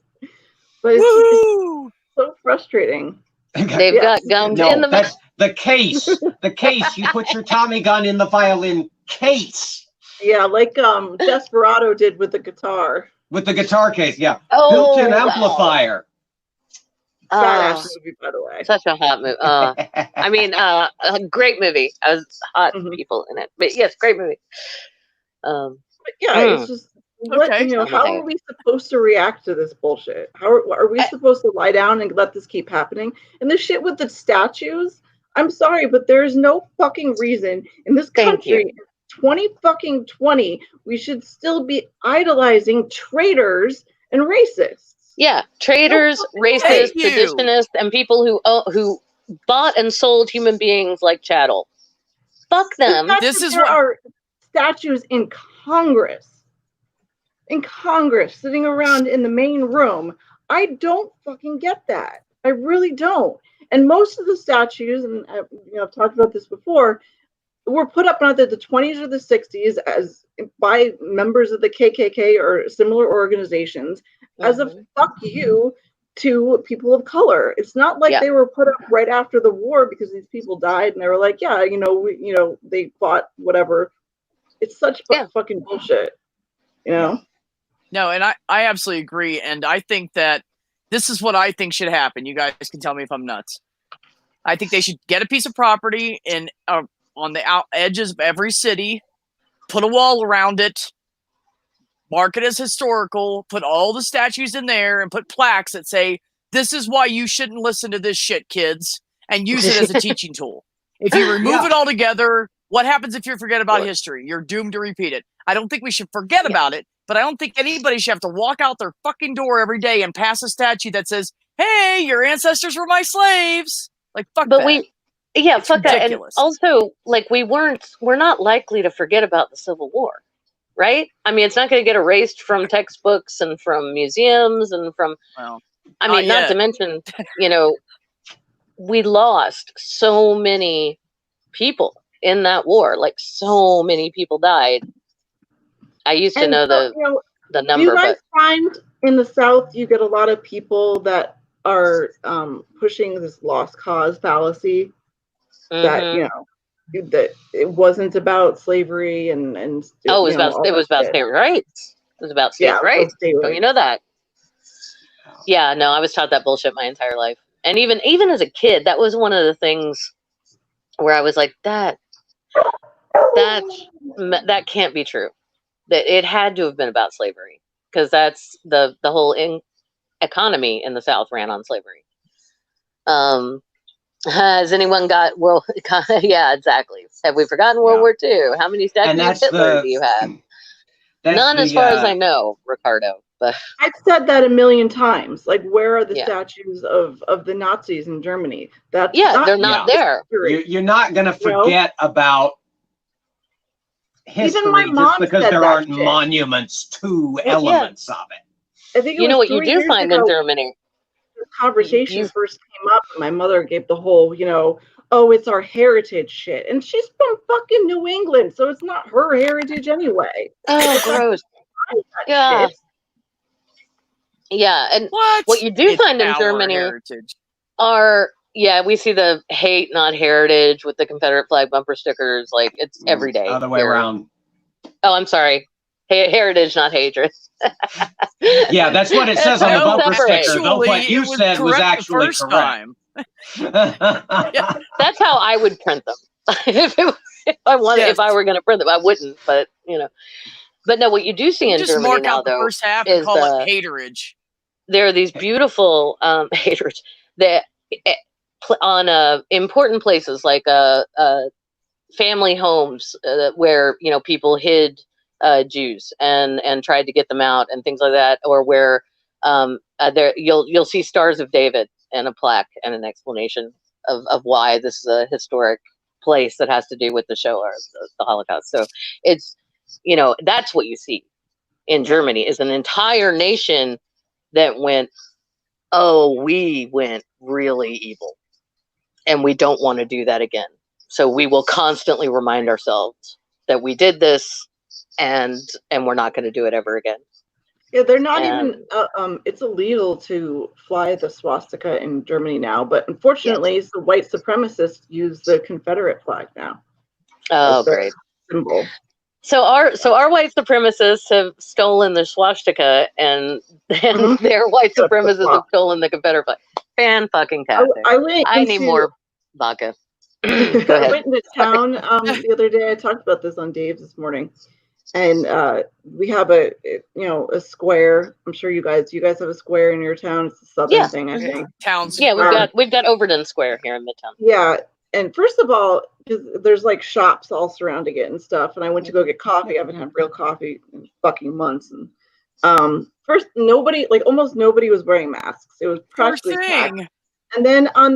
But it's Woohoo! so frustrating. They've Yeah. got guns No, in the that's the case. The case. You put your Tommy gun in the violin case Yeah, like Desperado did with the guitar. with the guitar case. Yeah, oh, built-in wow. amplifier. Badass movie, by the way. Such a hot movie. I mean, a great movie. I was hot Mhm. people in it, but yes, great movie. But yeah, it's just what, Okay. you know. I'm How okay. are we supposed to react to this bullshit? How are we supposed to lie down and let this keep happening? And the shit with the statues. I'm sorry, but there's no fucking reason in this Thank you. country, 2020, we should still be idolizing traitors and racists. Yeah, traitors, fucking racists, Thank you. seditionists, and people who bought and sold human beings like chattel. Fuck The them. fact This that is there what- are statues in Congress, sitting around in the main room. I don't fucking get that. I really don't. And most of the statues, and I've talked about this before, were put up in either the 20s or the 60s as by members of the KKK or similar organizations as a fuck you to people of color. It's not like Yeah. they were put up right after the war because these people died and they were like, yeah, they fought whatever. It's such fucking bullshit, you know? No, and I absolutely agree. And I think that this is what I think should happen. You guys can tell me if I'm nuts. I think they should get a piece of property in on the edges of every city, put a wall around it, mark it as historical, put all the statues in there, and put plaques that say, "This is why you shouldn't listen to this shit, kids," and use it as a teaching tool. If you remove it altogether, what happens if you forget about history? You're doomed to repeat it. I don't think we should forget about it, but I don't think anybody should have to walk out their fucking door every day and pass a statue that says, "Hey, your ancestors were my slaves." Like, fuck But that. It's fuck that. And ridiculous. also, like, we're not likely to forget about the Civil War, right? I mean, it's not going to get erased from textbooks and from museums and from, Well, I mean, not to mention, we lost so many people in that war. Like, so many people died. I used to know the Do number, you guys but find in the South you get a lot of people that are pushing this lost cause fallacy that that it wasn't about slavery and it was about state rights. It was about state rights. Don't you know that? Yeah, no, I was taught that bullshit my entire life. And even as a kid, that was one of the things where I was like, that can't be true. That it had to have been about slavery, because that's the whole economy in the South ran on slavery. Has anyone got yeah, exactly. Have we forgotten World War II? How many statues of Hitler do you have? None, as far as I know, Ricardo. But I've said that a million times. Like, where are the statues of the Nazis in Germany? They're not there. You're not going to forget about history Even my mom just because said there that aren't shit. monuments to elements of it. I think it was what you 3 do years find ago, in Germany. this conversation first came up, and my mother gave the whole, oh, it's our heritage shit. And she's from fucking New England, so it's not her heritage anyway. Oh, gross. Yeah. Shit. Yeah. And What? what you do It's find in our Germany heritage. are, yeah, we see the hate, not heritage with the Confederate flag bumper stickers. Like, it's every day. Other way here. around. Oh, I'm sorry. Heritage, not hatred. Yeah, that's what it says on the No, bumper separate. sticker. Though what Actually, you it was said was correct the actually first correct. time. That's how I would print them. if I were going to print them, I wouldn't. But but no, what you do see in Just Germany mark now, out the though, first half and is call it haterage. there are these beautiful haters that on important places like family homes where people hid Jews and tried to get them out and things like that, or where there you'll see Stars of David and a plaque and an explanation of why this is a historic place that has to do with the Shoah, the Holocaust. So it's that's what you see in Germany, is an entire nation that went, oh, we went really evil and we don't want to do that again. So we will constantly remind ourselves that we did this and we're not going to do it ever again. Yeah, they're not even. It's illegal to fly the swastika in Germany now, but unfortunately, the white supremacists use the Confederate flag now. Oh, great symbol. So our white supremacists have stolen the swastika, and their white supremacists have stolen the Confederate flag. Fan-fucking-tastic. I need more vodka. Go ahead. I went into town the other day. I talked about this on Dave's this morning, and we have a square. I'm sure you guys have a square in your town. It's a southern thing, I think. Towns. Yeah, we've got Overton Square here in Midtown. Yeah, and first of all, there's like shops all surrounding it and stuff. And I went to go get coffee. I haven't had real coffee in fucking months. And first, almost nobody was wearing masks. It was practically packed. And then I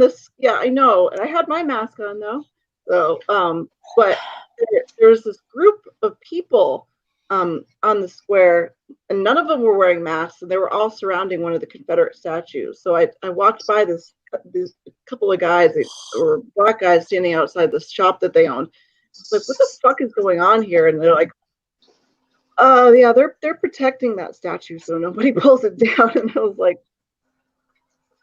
know, and I had my mask on though. So, but there was this group of people on the square, and none of them were wearing masks, and they were all surrounding one of the Confederate statues. So I walked by these couple of guys, or black guys, standing outside the shop that they owned. Like, what the fuck is going on here? And they're like, yeah, they're protecting that statue so nobody pulls it down. And I was like,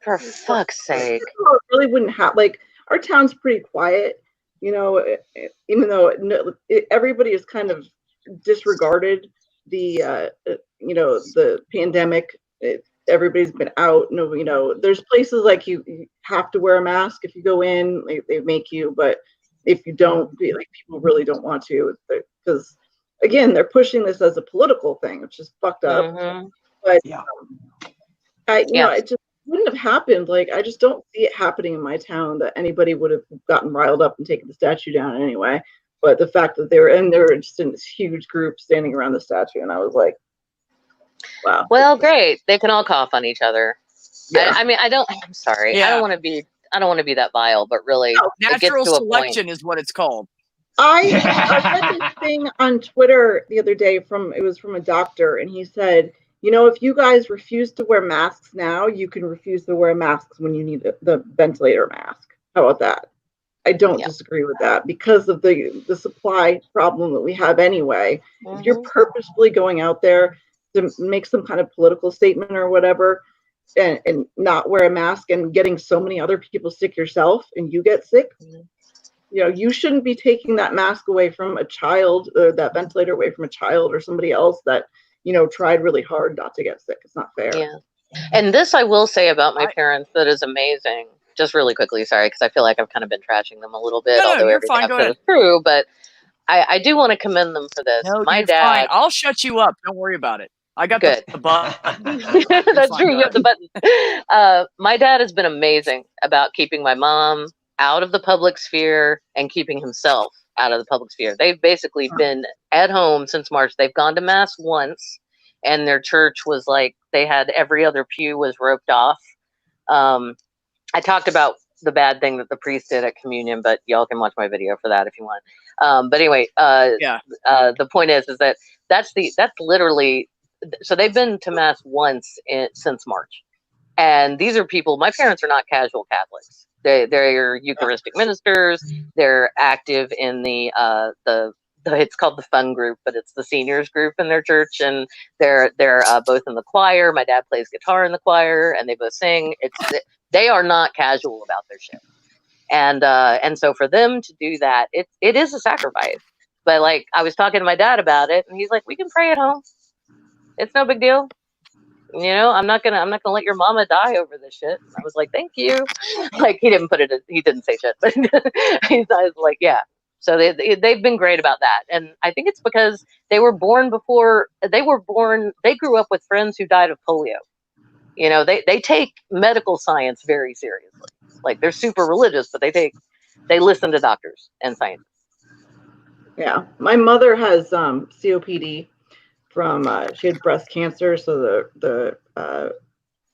for fuck's sake. It really wouldn't have, like, our town's pretty quiet, even though everybody has kind of disregarded the the pandemic. Everybody's been out. No, there's places like you have to wear a mask if you go in. They make you, but if you don't, people really don't want to, because again, they're pushing this as a political thing, which is fucked up. But yeah, it just wouldn't have happened. Like, I just don't see it happening in my town that anybody would have gotten riled up and taken the statue down anyway. But the fact that they were just in this huge group standing around the statue, and I was like, wow. Well, great. They can all cough on each other. Yeah. I'm sorry. Yeah. I don't want to be that vile, but really, natural selection is what it's called. I read this thing on Twitter the other day from a doctor, and he said, if you guys refuse to wear masks now, you can refuse to wear masks when you need the ventilator mask. How about that? I don't disagree with that, because of the supply problem that we have anyway. If you're purposefully going out there to make some kind of political statement or whatever, and not wear a mask and getting so many other people sick yourself, and you get sick, you shouldn't be taking that mask away from a child, or that ventilator away from a child or somebody else that tried really hard not to get sick. It's not fair. Yeah. And this I will say about my parents that is amazing. Just really quickly, sorry, because I feel like I've kind of been trashing them a little bit, although everything I've said is true. But I do want to commend them for this. No, my dad. Fine. I'll shut you up. Don't worry about it. I got the button. That's true. You have the button. My dad has been amazing about keeping my mom out of the public sphere and keeping himself out of the public sphere. They've basically been at home since March. They've gone to mass once, and their church was like, they had every other pew was roped off. I talked about the bad thing that the priest did at communion, but y'all can watch my video for that if you want. But anyway, the point is that that's literally, so they've been to mass once since March, And these are people, my parents are not casual Catholics. They're Eucharistic ministers. They're active in the it's called the fun group, but it's the seniors group in their church, and they're both in the choir. My dad plays guitar in the choir, and they both sing. They are not casual about their shit, and so for them to do that, it is a sacrifice. But like I was talking to my dad about it, and he's like, "We can pray at home. It's no big deal. You know, I'm not gonna let your mama die over this shit." I was like, "Thank you." Like he didn't say shit, but I was like, "Yeah." So they've been great about that, and I think it's because they were born before they were born. They grew up with friends who died of polio. You know, they take medical science very seriously. Like they're super religious, but they listen to doctors and scientists. Yeah, my mother has COPD from she had breast cancer, so the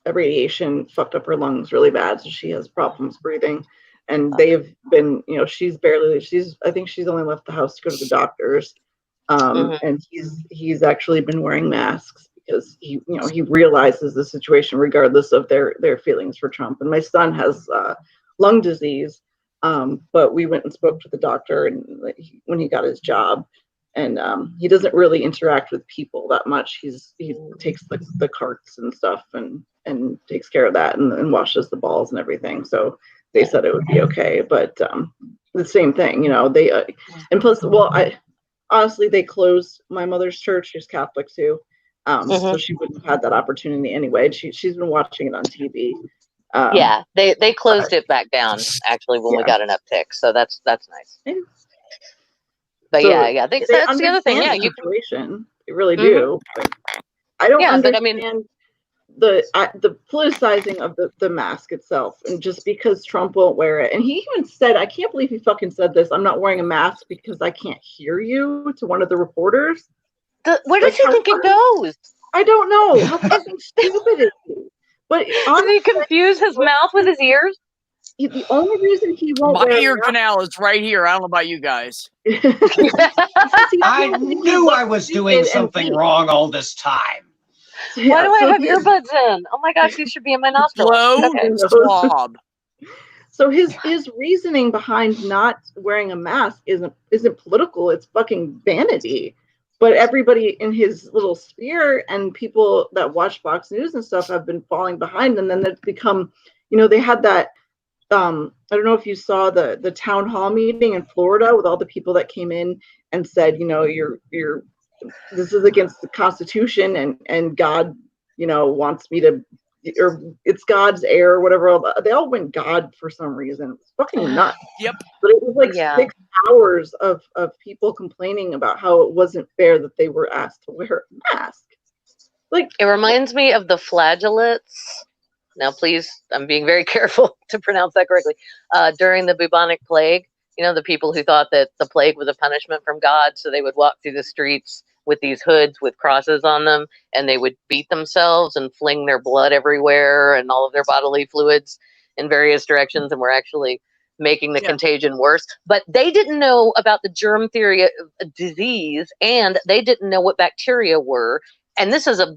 radiation fucked up her lungs really bad, so she has problems breathing. And they've been, you know, I think she's only left the house to go to the doctors. And he's actually been wearing masks because he realizes the situation regardless of their feelings for Trump. And my son has lung disease, but we went and spoke to the doctor when he got his job, and he doesn't really interact with people that much. He takes the carts and stuff and takes care of that and washes the balls and everything. So they said it would be okay, but the same thing, you know, they and plus, well, honestly, they closed my mother's church. She's Catholic too, so she wouldn't have had that opportunity anyway. She's been watching it on TV. Yeah, they closed it back down actually when we got an uptick, so that's nice. Yeah. But So yeah, I think that's the other thing. Yeah, you situation. They really do. But I don't understand the politicizing of the mask itself, and just because Trump won't wear it. And he even said, I can't believe he fucking said this, "I'm not wearing a mask because I can't hear you," to one of the reporters. Where does he think it goes? I don't know. How fucking stupid is he? But does he confuse his mouth with his ears? The only reason he won't my ear canal is right here. I don't know about you guys. I knew I was doing something wrong all this time. Why do I have earbuds in? Oh my gosh, these should be in my nostrils. Swab. So his reasoning behind not wearing a mask isn't political. It's fucking vanity. But everybody in his little sphere and people that watch Fox News and stuff have been falling behind, and then they've become, you know, they had that. I don't know if you saw the town hall meeting in Florida with all the people that came in and said, you know, this is against the Constitution, and God, you know, wants me to, or it's God's heir or whatever. They all went God for some reason. It's fucking nuts. Yep. But it was like 6 hours of people complaining about how it wasn't fair that they were asked to wear a mask. Like, it reminds me of the flagellates. Now, please, I'm being very careful to pronounce that correctly. During the bubonic plague, you know, the people who thought that the plague was a punishment from God, so they would walk through the streets with these hoods with crosses on them, and they would beat themselves and fling their blood everywhere and all of their bodily fluids in various directions, and were actually making the contagion worse. But they didn't know about the germ theory of disease, and they didn't know what bacteria were. And this is a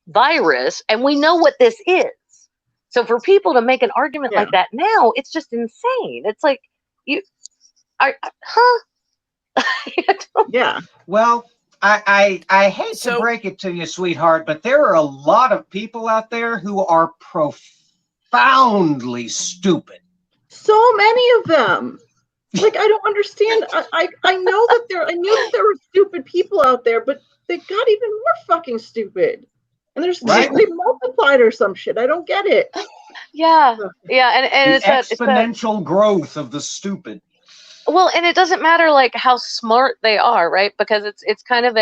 virus, and we know what this is. So for people to make an argument like that now, it's just insane. It's like, Yeah. Well, I hate to break it to you, sweetheart, but there are a lot of people out there who are profoundly stupid. So many of them. Like, I don't understand. I know that I knew that there were stupid people out there, but they got even more fucking stupid. And they multiplied or some shit. I don't get it. Yeah, and the exponential growth of the stupid. Well, and it doesn't matter like how smart they are, right? Because it's kind of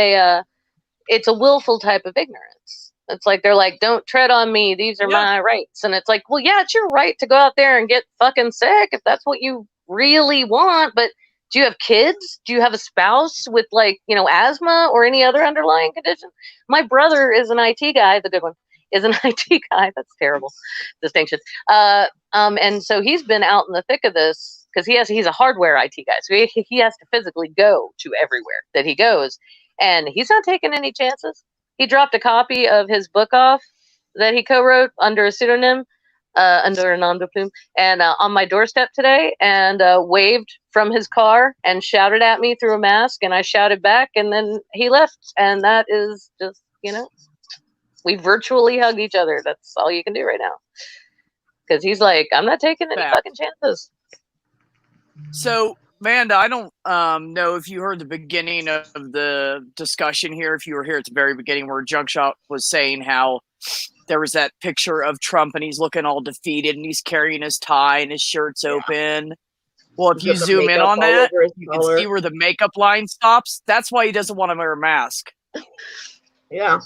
it's a willful type of ignorance. It's like they're like, "Don't tread on me. These are my rights." And it's like, well, yeah, it's your right to go out there and get fucking sick if that's what you really want. But do you have kids? Do you have a spouse with, like, you know, asthma or any other underlying condition? My brother is an IT guy. The good one is an IT guy. That's terrible distinction. And so he's been out in the thick of this because he's a hardware IT guy. So he has to physically go to everywhere that he goes, and he's not taking any chances. He dropped a copy of his book off that he co-wrote under a pseudonym under a nom de plume, and on my doorstep today, and waved from his car and shouted at me through a mask, and I shouted back, and then he left. And that is just, we virtually hug each other. That's all you can do right now. Because he's like, I'm not taking any fucking chances. So, Amanda, I don't know if you heard the beginning of the discussion here, if you were here at the very beginning where Jugshot was saying how there was that picture of Trump and he's looking all defeated and he's carrying his tie and his shirt's open. Well, if you zoom in on that, you can see where the makeup line stops. That's why he doesn't want to wear a mask. Yeah.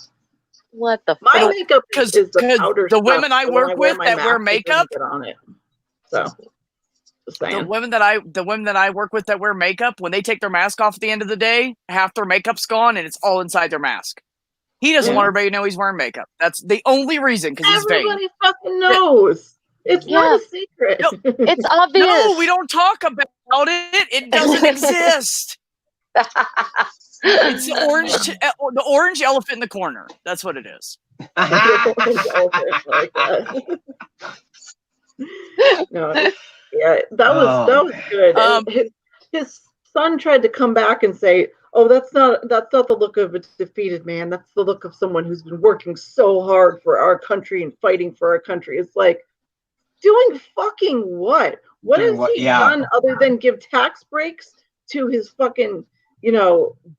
What the My fuck? makeup is the powder the stuff, women I so when work with my that wear mask, it doesn't makeup, get on it. So, just saying. the women that I work with that wear makeup, when they take their mask off at the end of the day, half their makeup's gone and it's all inside their mask. He doesn't want everybody to know he's wearing makeup. That's the only reason, because he's vain. Everybody fucking knows. It's not a secret. No, it's obvious. No, we don't talk about it. It doesn't exist. It's the orange elephant in the corner. That's what it is. No, yeah, that was good. And his son tried to come back and say, "Oh, that's not the look of a defeated man. That's the look of someone who's been working so hard for our country and fighting for our country." It's like, doing fucking what? What has he done other than give tax breaks to his fucking,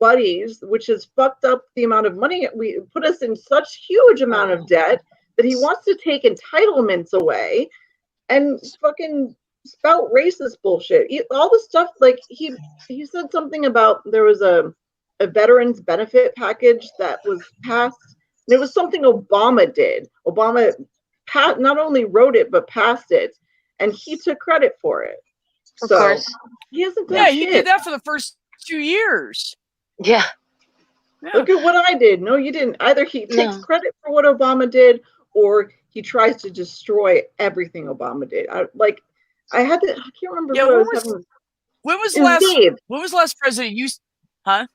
buddies, which has fucked up the amount of money we put us in such huge amount of debt that he wants to take entitlements away and fucking spout racist bullshit. All the stuff, like he said something about there was a veterans benefit package that was passed, and it was something Obama did. Obama not only wrote it but passed it, and he took credit for it. Of course, he hasn't done shit. He did that for the first 2 years. Yeah. Look at what I did. No, you didn't. Either he takes credit for what Obama did, or he tries to destroy everything Obama did. I can't remember. When was the last president you? Huh?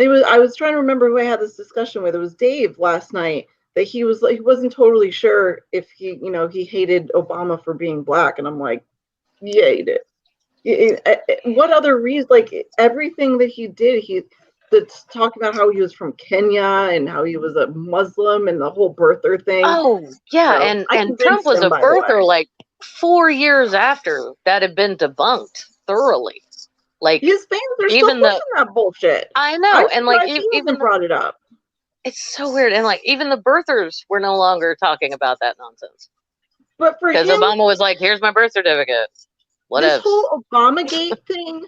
I was trying to remember who I had this discussion with. It was Dave last night. That he wasn't totally sure if he hated Obama for being black, and I'm like, yeah, he did. What other reason? Like everything that he did, that's talking about how he was from Kenya and how he was a Muslim and the whole birther thing. Oh yeah, so and Trump was a birther like 4 years after that had been debunked thoroughly. Like his fans are still pushing that bullshit. I know, and like even brought it up. It's so weird, and like even the birthers were no longer talking about that nonsense. But for him, because Obama was like, "Here's my birth certificate." Whatever. This whole Obamagate thing,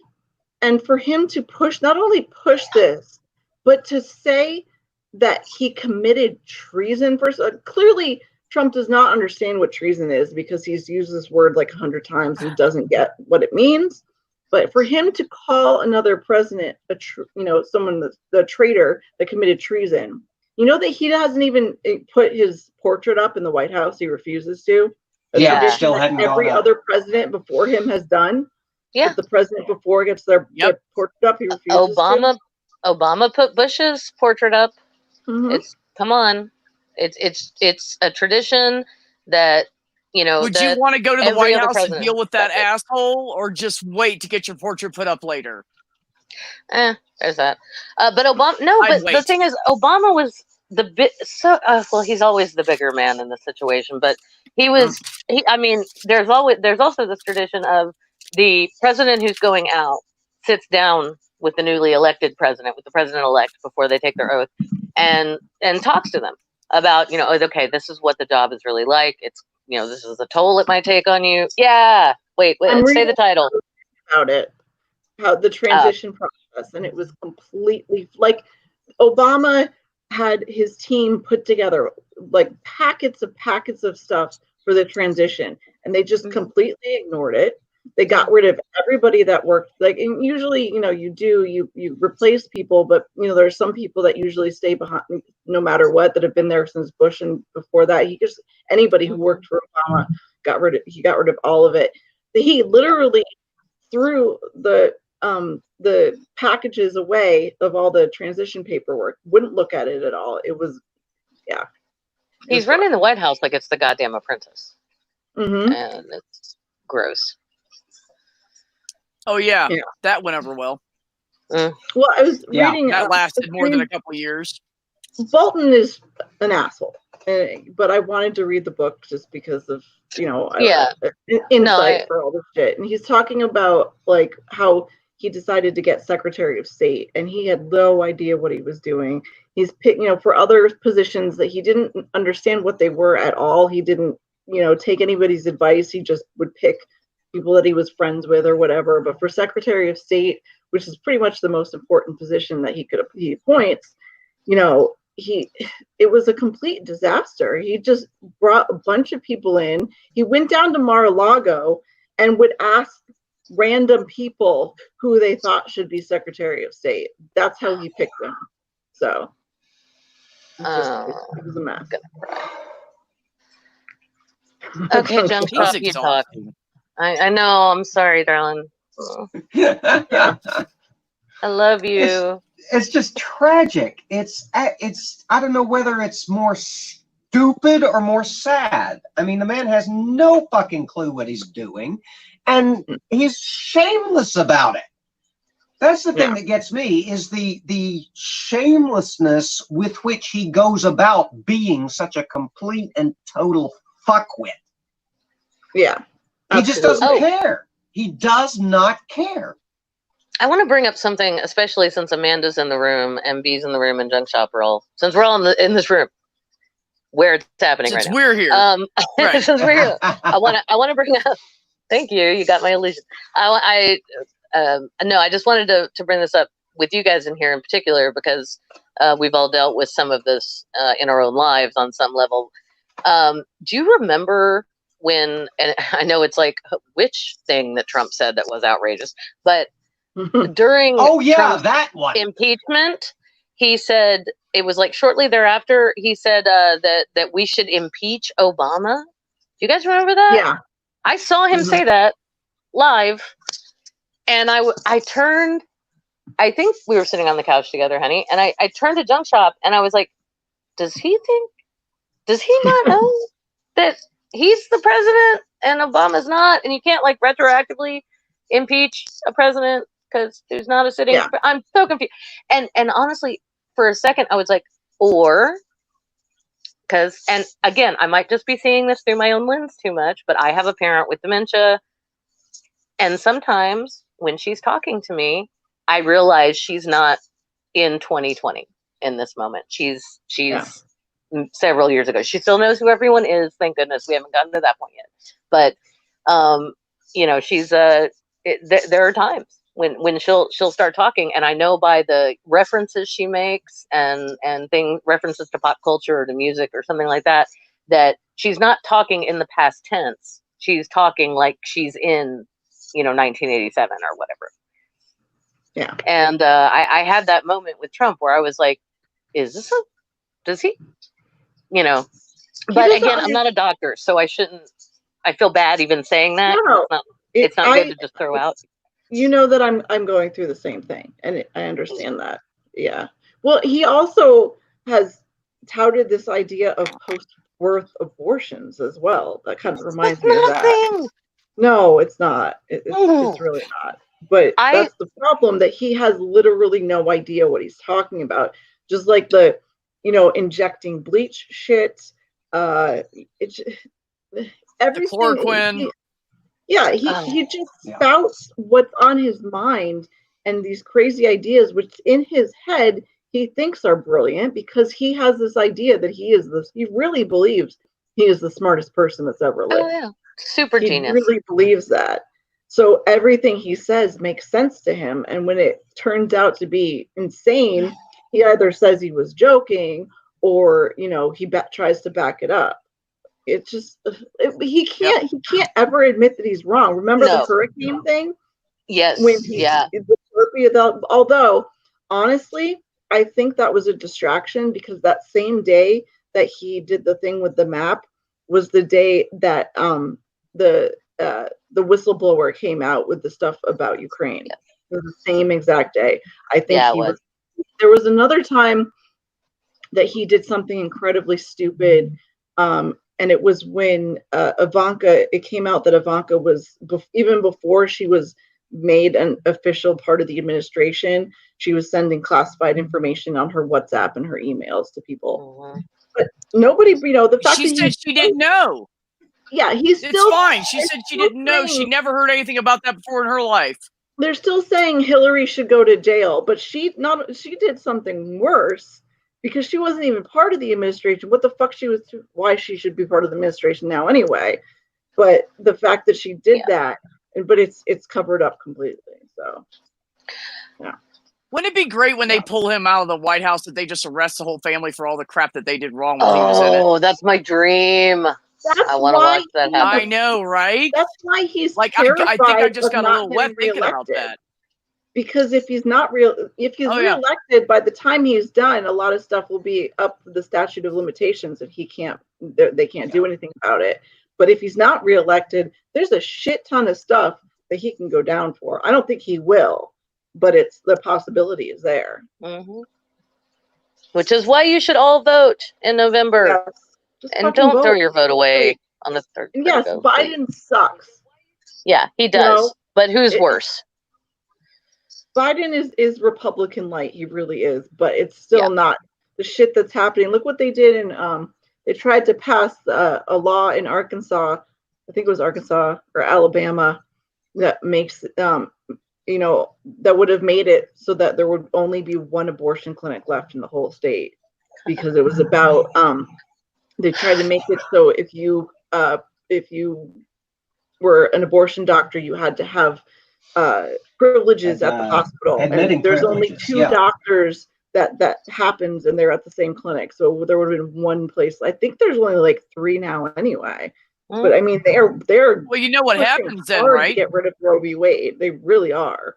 and for him to not only push this, but to say that he committed treason. Clearly, Trump does not understand what treason is because he's used this word like 100 times and doesn't get what it means. But for him to call another president someone that's the traitor that committed treason, that he hasn't even put his portrait up in the White House. He refuses to. Still hadn't every other president before him has done. Yeah, if the president before gets their portrait up, he refuses. Obama put Bush's portrait up. Mm-hmm. Come on, it's a tradition that Would you want to go to the White House and deal with that asshole, or just wait to get your portrait put up later? There's that. But Obama, the thing is, Obama was he's always the bigger man in the situation, but he was. There's also this tradition of the president who's going out sits down with the newly elected president, with the president-elect before they take their oath, and talks to them about, okay, this is what the job is really like. It's, this is the toll it might take on you. Yeah. Wait, say the title. About it. How the transition process, and it was completely like Obama had his team put together like packets of stuff for the transition, and they just completely ignored it. They got rid of everybody that worked. Like, and usually, you replace people, but there's some people that usually stay behind no matter what, that have been there since Bush and before that. Anybody who worked for Obama got rid of all of it. He literally threw the packages away of all the transition paperwork. Wouldn't look at it at all. It was, yeah. He's running the White House like it's the goddamn apprentice. Hmm. and it's gross. Oh yeah, Yeah. that went over well. Well, I was Yeah, reading. That lasted more than Green- a couple years. Bolton is an asshole, but I wanted to read the book just because of Yeah. insight for all this shit. And he's talking about like how he decided to get Secretary of State, and he had no idea what he was doing. He's picked, for other positions that he didn't understand what they were at all. He didn't, take anybody's advice. He just would pick people that he was friends with or whatever. But for Secretary of State, which is pretty much the most important position that he appoints, it was a complete disaster. He just brought a bunch of people in. He went down to Mar-a-Lago and would ask random people who they thought should be Secretary of State. That's how he picked them. So it was a mess. Okay, Junk He's Shop, you talk. exhausting. I know. I'm sorry, darling. I love you. It's just tragic. It's I don't know whether it's more stupid or more sad. I mean, the man has no fucking clue what he's doing, and he's shameless about it. That's the thing that gets me, is the shamelessness with which he goes about being such a complete and total fuckwit. Yeah. He just doesn't care. He does not care. I want to bring up something, especially since Amanda's in the room and B's in the room and Junk Shop are all, since we're all in this room where it's happening Since right now. we're here. Right. Since we're here, I want to bring up. Thank you. You got my illusion. I just wanted to bring this up with you guys in here in particular because we've all dealt with some of this in our own lives on some level. Do you remember when? And I know it's like which thing that Trump said that was outrageous, but during Trump's that one impeachment, he said it was like shortly thereafter. He said that we should impeach Obama. Do you guys remember that? Yeah. I saw him say that live, and I turned. I think we were sitting on the couch together, honey, and I turned to Junk Shop, and I was like, does he not know that he's the president and Obama's not, and you can't like retroactively impeach a president because there's not a sitting. Yeah. I'm so confused. And honestly, for a second, I was like, and again, I might just be seeing this through my own lens too much, but I have a parent with dementia, and sometimes when she's talking to me, I realize she's not in 2020 in this moment. She's several years ago. She still knows who everyone is. Thank goodness we haven't gotten to that point yet. But she's there are times when she'll start talking, and I know by the references she makes and references to pop culture or to music or something like that, that she's not talking in the past tense. She's talking like she's in 1987 or whatever. Yeah. And I had that moment with Trump where I was like, does he? But again, I'm not a doctor, so I feel bad even saying that. No. It's not good to just throw out. You know that I'm going through the same thing, and I understand that. Yeah. Well, he also has touted this idea of post-birth abortions as well. That kind of reminds me of that. No, it's not. It's really not. But that's the problem, that he has literally no idea what he's talking about. Just like the, injecting bleach shit. It's everything. Chloroquine. He just spouts what's on his mind and these crazy ideas, which in his head he thinks are brilliant because he has this idea that he really believes he is the smartest person that's ever lived. Oh yeah, super genius. He really believes that. So everything he says makes sense to him, and when it turns out to be insane, he either says he was joking or he tries to back it up. It's just he can't ever admit that he's wrong. Remember the hurricane thing? Yes. Although honestly, I think that was a distraction because that same day that he did the thing with the map was the day that the whistleblower came out with the stuff about Ukraine. Yes. It was the same exact day. I think there was another time that he did something incredibly stupid. And and it was when Ivanka. It came out that Ivanka was even before she was made an official part of the administration. She was sending classified information on her WhatsApp and her emails to people. But nobody, the fact She that said she didn't know. Yeah, he's It's still fine. She said she didn't know. She never heard anything about that before in her life. They're still saying Hillary should go to jail, but she did something worse because she wasn't even part of the administration. What the fuck why she should be part of the administration now anyway. But the fact that she did that, but it's covered up completely. So yeah. Wouldn't it be great when they pull him out of the White House that they just arrest the whole family for all the crap that they did wrong when he was in it? Oh, that's my dream. I want to watch that happen. I know, right? That's why he's like, terrified I think I just got a little wet getting thinking about that. Because if he's reelected, by the time he's done, a lot of stuff will be up the statute of limitations, and they can't do anything about it. But if he's not reelected, there's a shit ton of stuff that he can go down for. I don't think he will, but the possibility is there. Which is why you should all vote in November. Yes. And don't throw your vote away on the third. Yes, Biden sucks. Yeah, he does. But who's worse? Biden is Republican light. He really is. But it's still not the shit that's happening. Look what they did in they tried to pass a law in Arkansas. I think it was Arkansas or Alabama that makes that would have made it so that there would only be one abortion clinic left in the whole state, because it was about they tried to make it so if you were an abortion doctor, you had to have privileges at the hospital. And there's only two doctors that happens, and they're at the same clinic. So there would have been one place. I think there's only like 3 now anyway. But I mean, they're well, you know what happens then, right? To get rid of Roe v. Wade. They really are.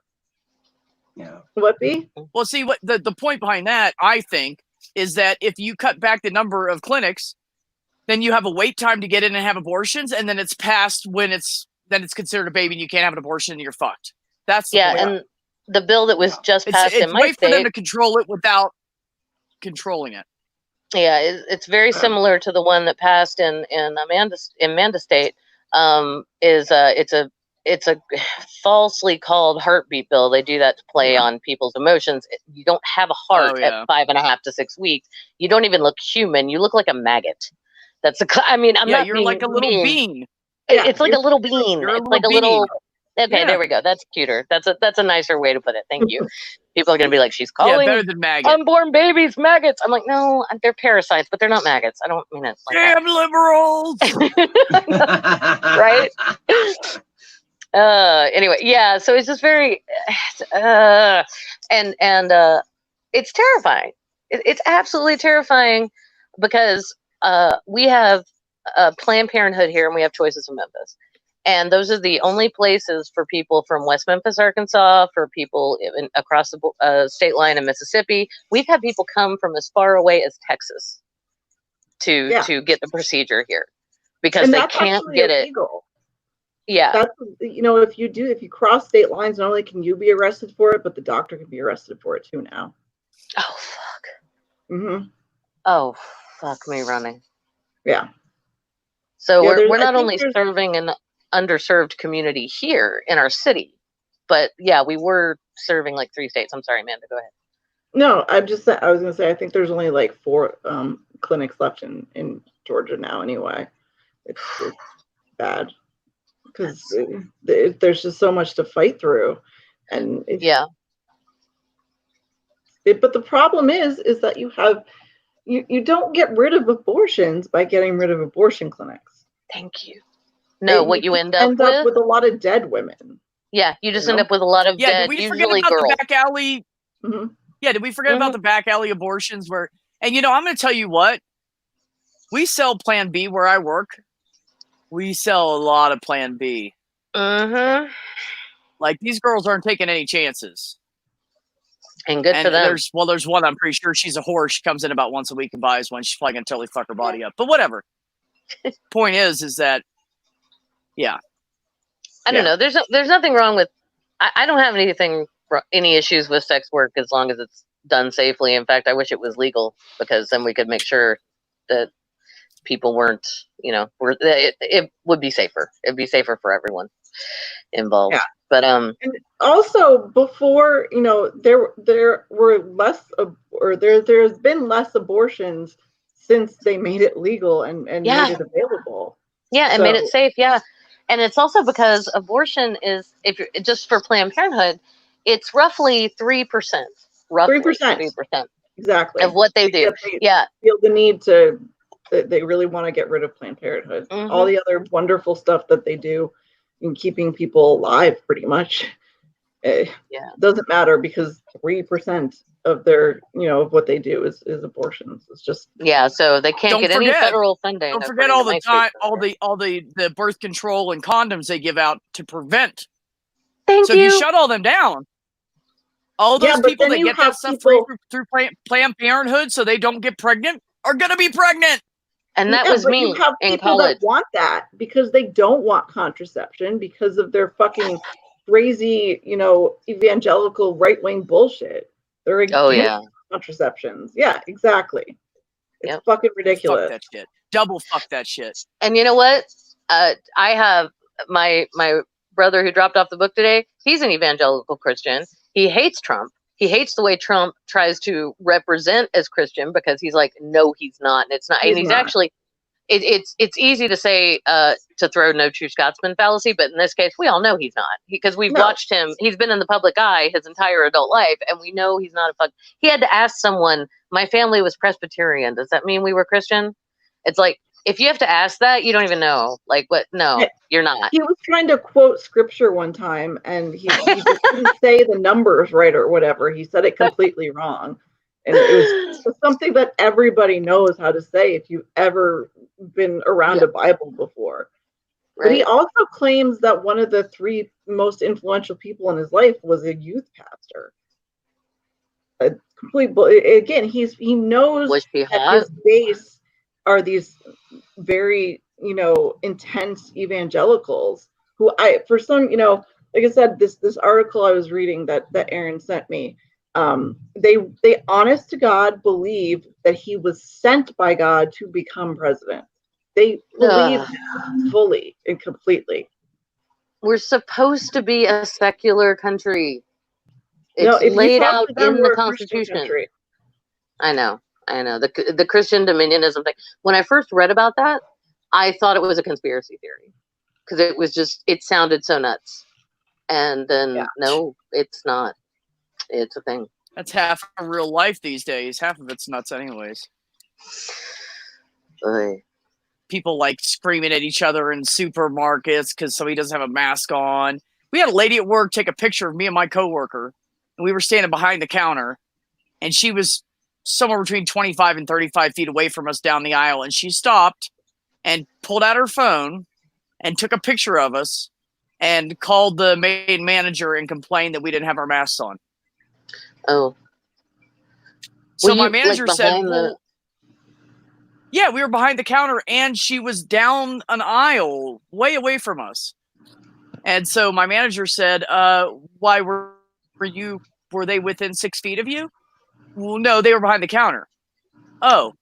Yeah. What, B? Well, see, what the point behind that, I think, is that if you cut back the number of clinics, then you have a wait time to get in and have abortions, and then it's passed when it's considered a baby and you can't have an abortion and you're fucked. That's the point. And the bill that was just passed in my state. It's a way for them to control it without controlling it. Yeah, it's very similar to the one that passed in Amanda State. It's a falsely called heartbeat bill. They do that to play on people's emotions. You don't have a heart at 5.5 to 6 weeks. You don't even look human. You look like a maggot. You're like a little bean. It's like a little bean. It's like a little. Okay, there we go. That's cuter. That's a nicer way to put it. Thank you. People are gonna be like, she's calling better than maggots. Unborn babies maggots. I'm like, no, they're parasites, but they're not maggots. I don't mean it like damn liberals. Right? Anyway, yeah. So it's just very, and it's terrifying. It's absolutely terrifying because we have Planned Parenthood here, and we have Choices of Memphis. And those are the only places for people from West Memphis, Arkansas, for people across the state line in Mississippi. We've had people come from as far away as Texas to get the procedure here because they can't get illegal. Yeah. That's, if you cross state lines, not only can you be arrested for it, but the doctor can be arrested for it too now. Oh, fuck. Mm-hmm. Oh, fuck me running. Yeah. So we're not only serving an underserved community here in our city, but we were serving like 3 states. I'm sorry, Amanda, go ahead. No, I was gonna say I think there's only like 4 clinics left in Georgia now anyway. It's bad because there's just so much to fight through, and but the problem is that you don't get rid of abortions by getting rid of abortion clinics. Thank you. No, what you end up with a lot of dead women. Yeah, you just end up with a lot of dead, usually girls. The back alley? Mm-hmm. Yeah, did we forget about the back alley abortions? And I'm going to tell you what, we sell Plan B where I work. We sell a lot of Plan B. Mm-hmm. Like, these girls aren't taking any chances. And good for them. There's one, I'm pretty sure she's a whore. She comes in about once a week and buys one. She's probably going to totally fuck her body up. But whatever. Point is that, I don't know. There's nothing wrong with. I don't have any issues with sex work as long as it's done safely. In fact, I wish it was legal because then we could make sure that people weren't, it would be safer. It'd be safer for everyone involved. Yeah. But And also, before, there were less, or there's been less abortions since they made it legal and made it available. Yeah, and made it safe. Yeah, and it's also because abortion is, if you're just for Planned Parenthood, it's roughly 3%. Roughly 3%. Exactly. Of what they do. They feel the need to. They really want to get rid of Planned Parenthood. Mm-hmm. All the other wonderful stuff that they do in keeping people alive, pretty much, doesn't matter because 3% of their, of what they do is abortions. It's just so they can't get any federal funding. Don't forget all the time, all the birth control and condoms they give out to prevent. Thank you. If you shut all them down, all those people that get that stuff free through Planned Parenthood, so they don't get pregnant, are gonna be pregnant. And that was me you have in people college. that want that because they don't want contraception because of their fucking crazy, evangelical right-wing bullshit. They're against contraceptions. Yeah, exactly. It's fucking ridiculous. Fuck that shit. Double fuck that shit. And you know what? I have my brother who dropped off the book today. He's an evangelical Christian. He hates Trump. He hates the way Trump tries to represent as Christian because he's like, no, he's not. And it's not. And he's actually, it's easy to say, to throw no true Scotsman fallacy, but in this case, we all know he's not because we've watched him. He's been in the public eye his entire adult life, and we know he's not a fuck. He had to ask someone, my family was Presbyterian. Does that mean we were Christian? It's like, if you have to ask that, you don't even know. Like, what? No, you're not. He was trying to quote scripture one time, and he just didn't say the numbers right or whatever. He said it completely wrong. And it was something that everybody knows how to say if you've ever been around a Bible before. Right. But he also claims that one of the 3 most influential people in his life was a youth pastor. Again, he knows that his base are these very, intense evangelicals who for some, like I said, this article I was reading that Aaron sent me, they honest to God believe that he was sent by God to become president. They believe fully and completely. We're supposed to be a secular country. It's laid out in the Constitution. I know. The Christian dominionism thing. When I first read about that, I thought it was a conspiracy theory because it sounded so nuts. And then no, it's not. It's a thing. That's half of real life these days. Half of it's nuts anyways. People like screaming at each other in supermarkets because somebody doesn't have a mask on. We had a lady at work take a picture of me and my coworker, and we were standing behind the counter, and she was somewhere between 25 and 35 feet away from us down the aisle, and she stopped and pulled out her phone and took a picture of us and called the main manager and complained that we didn't have our masks on. Oh. So my manager said, yeah, we were behind the counter, and she was down an aisle way away from us. And so my manager said, why were they within 6 feet of you? Well, no, they were behind the counter. Oh,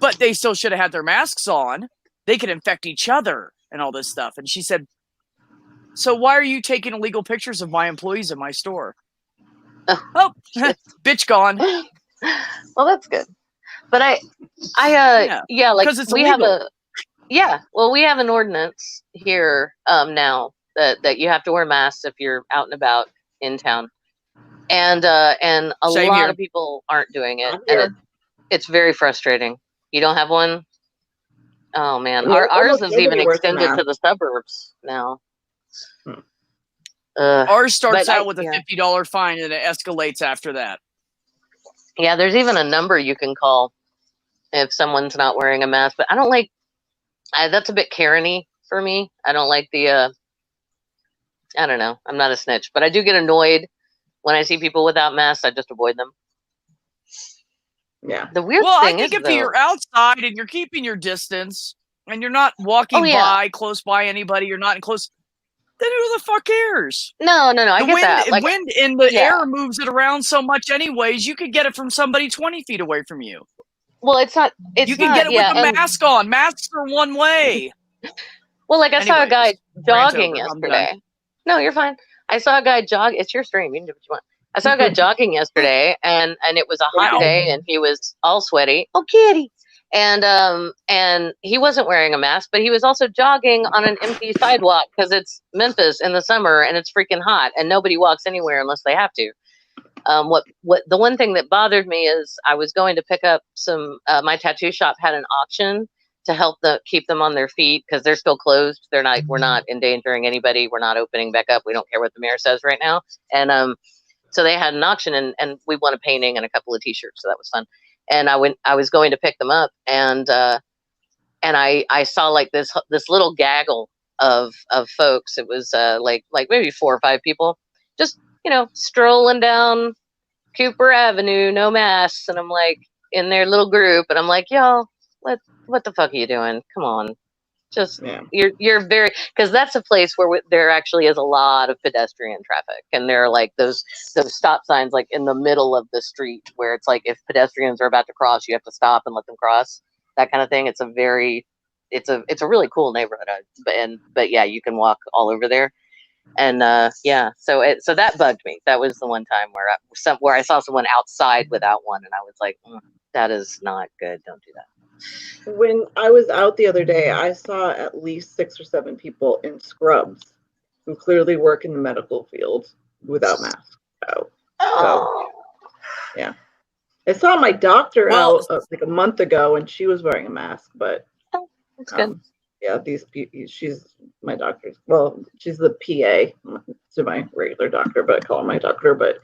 but they still should have had their masks on. They could infect each other and all this stuff. And she said, so why are you taking illegal pictures of my employees in my store? Oh, bitch gone. Well, that's good. But like we have we have an ordinance here now that you have to wear masks if you're out and about in town. And a lot of people aren't doing it, and it's very frustrating. You don't have one? Oh man, ours is even extended to the suburbs now. Ours starts out with a $50 fine, and it escalates after that. Yeah, there's even a number you can call if someone's not wearing a mask. But I don't like that's a bit Karen-y for me. I don't like the. I don't know. I'm not a snitch, but I do get annoyed when I see people without masks. I just avoid them. Yeah. The weird thing I think if you're outside and you're keeping your distance and you're not walking close by anybody, you're not in close, then who the fuck cares? No. I get that. The wind in the air moves it around so much anyways, you could get it from somebody 20 feet away from you. Well, it's not. It's You can not. get it Yeah, with a and mask on. Masks are one way. well, like I saw a Anyways, guy rant jogging over. I'm yesterday. No, you're fine. I saw a guy jog. It's your stream. You can do what you want. I saw a guy jogging yesterday, and it was a hot Wow. day, and he was all sweaty. Oh, kitty! And he wasn't wearing a mask, but he was also jogging on an empty sidewalk because it's Memphis in the summer and it's freaking hot, and nobody walks anywhere unless they have to. What the one thing that bothered me is I was going to pick up some. My tattoo shop had an auction to help keep them on their feet because they're still closed. They're not. We're not endangering anybody. We're not opening back up. We don't care what the mayor says right now. And so they had an auction, and we won a painting and a couple of T-shirts. So that was fun. And I was going to pick them up, and I saw like this little gaggle of folks. It was like maybe 4 or 5 people, just strolling down Cooper Avenue, no masks, and I'm like in their little group, and I'm like, y'all, what the fuck are you doing? Come on, just you're very, because that's a place where there actually is a lot of pedestrian traffic, and there are like those stop signs like in the middle of the street where it's like if pedestrians are about to cross, you have to stop and let them cross, that kind of thing. It's a really cool neighborhood, but yeah, you can walk all over there. And so that bugged me. That was the one time where I saw someone outside without one, and I was like, that is not good. Don't do that. When I was out the other day, I saw at least 6 or 7 people in scrubs who clearly work in the medical field without masks out. So, yeah. I saw my doctor out like a month ago, and she was wearing a mask, but that's good. Yeah, she's my doctor. Well, she's the PA to my regular doctor, but I call her my doctor. But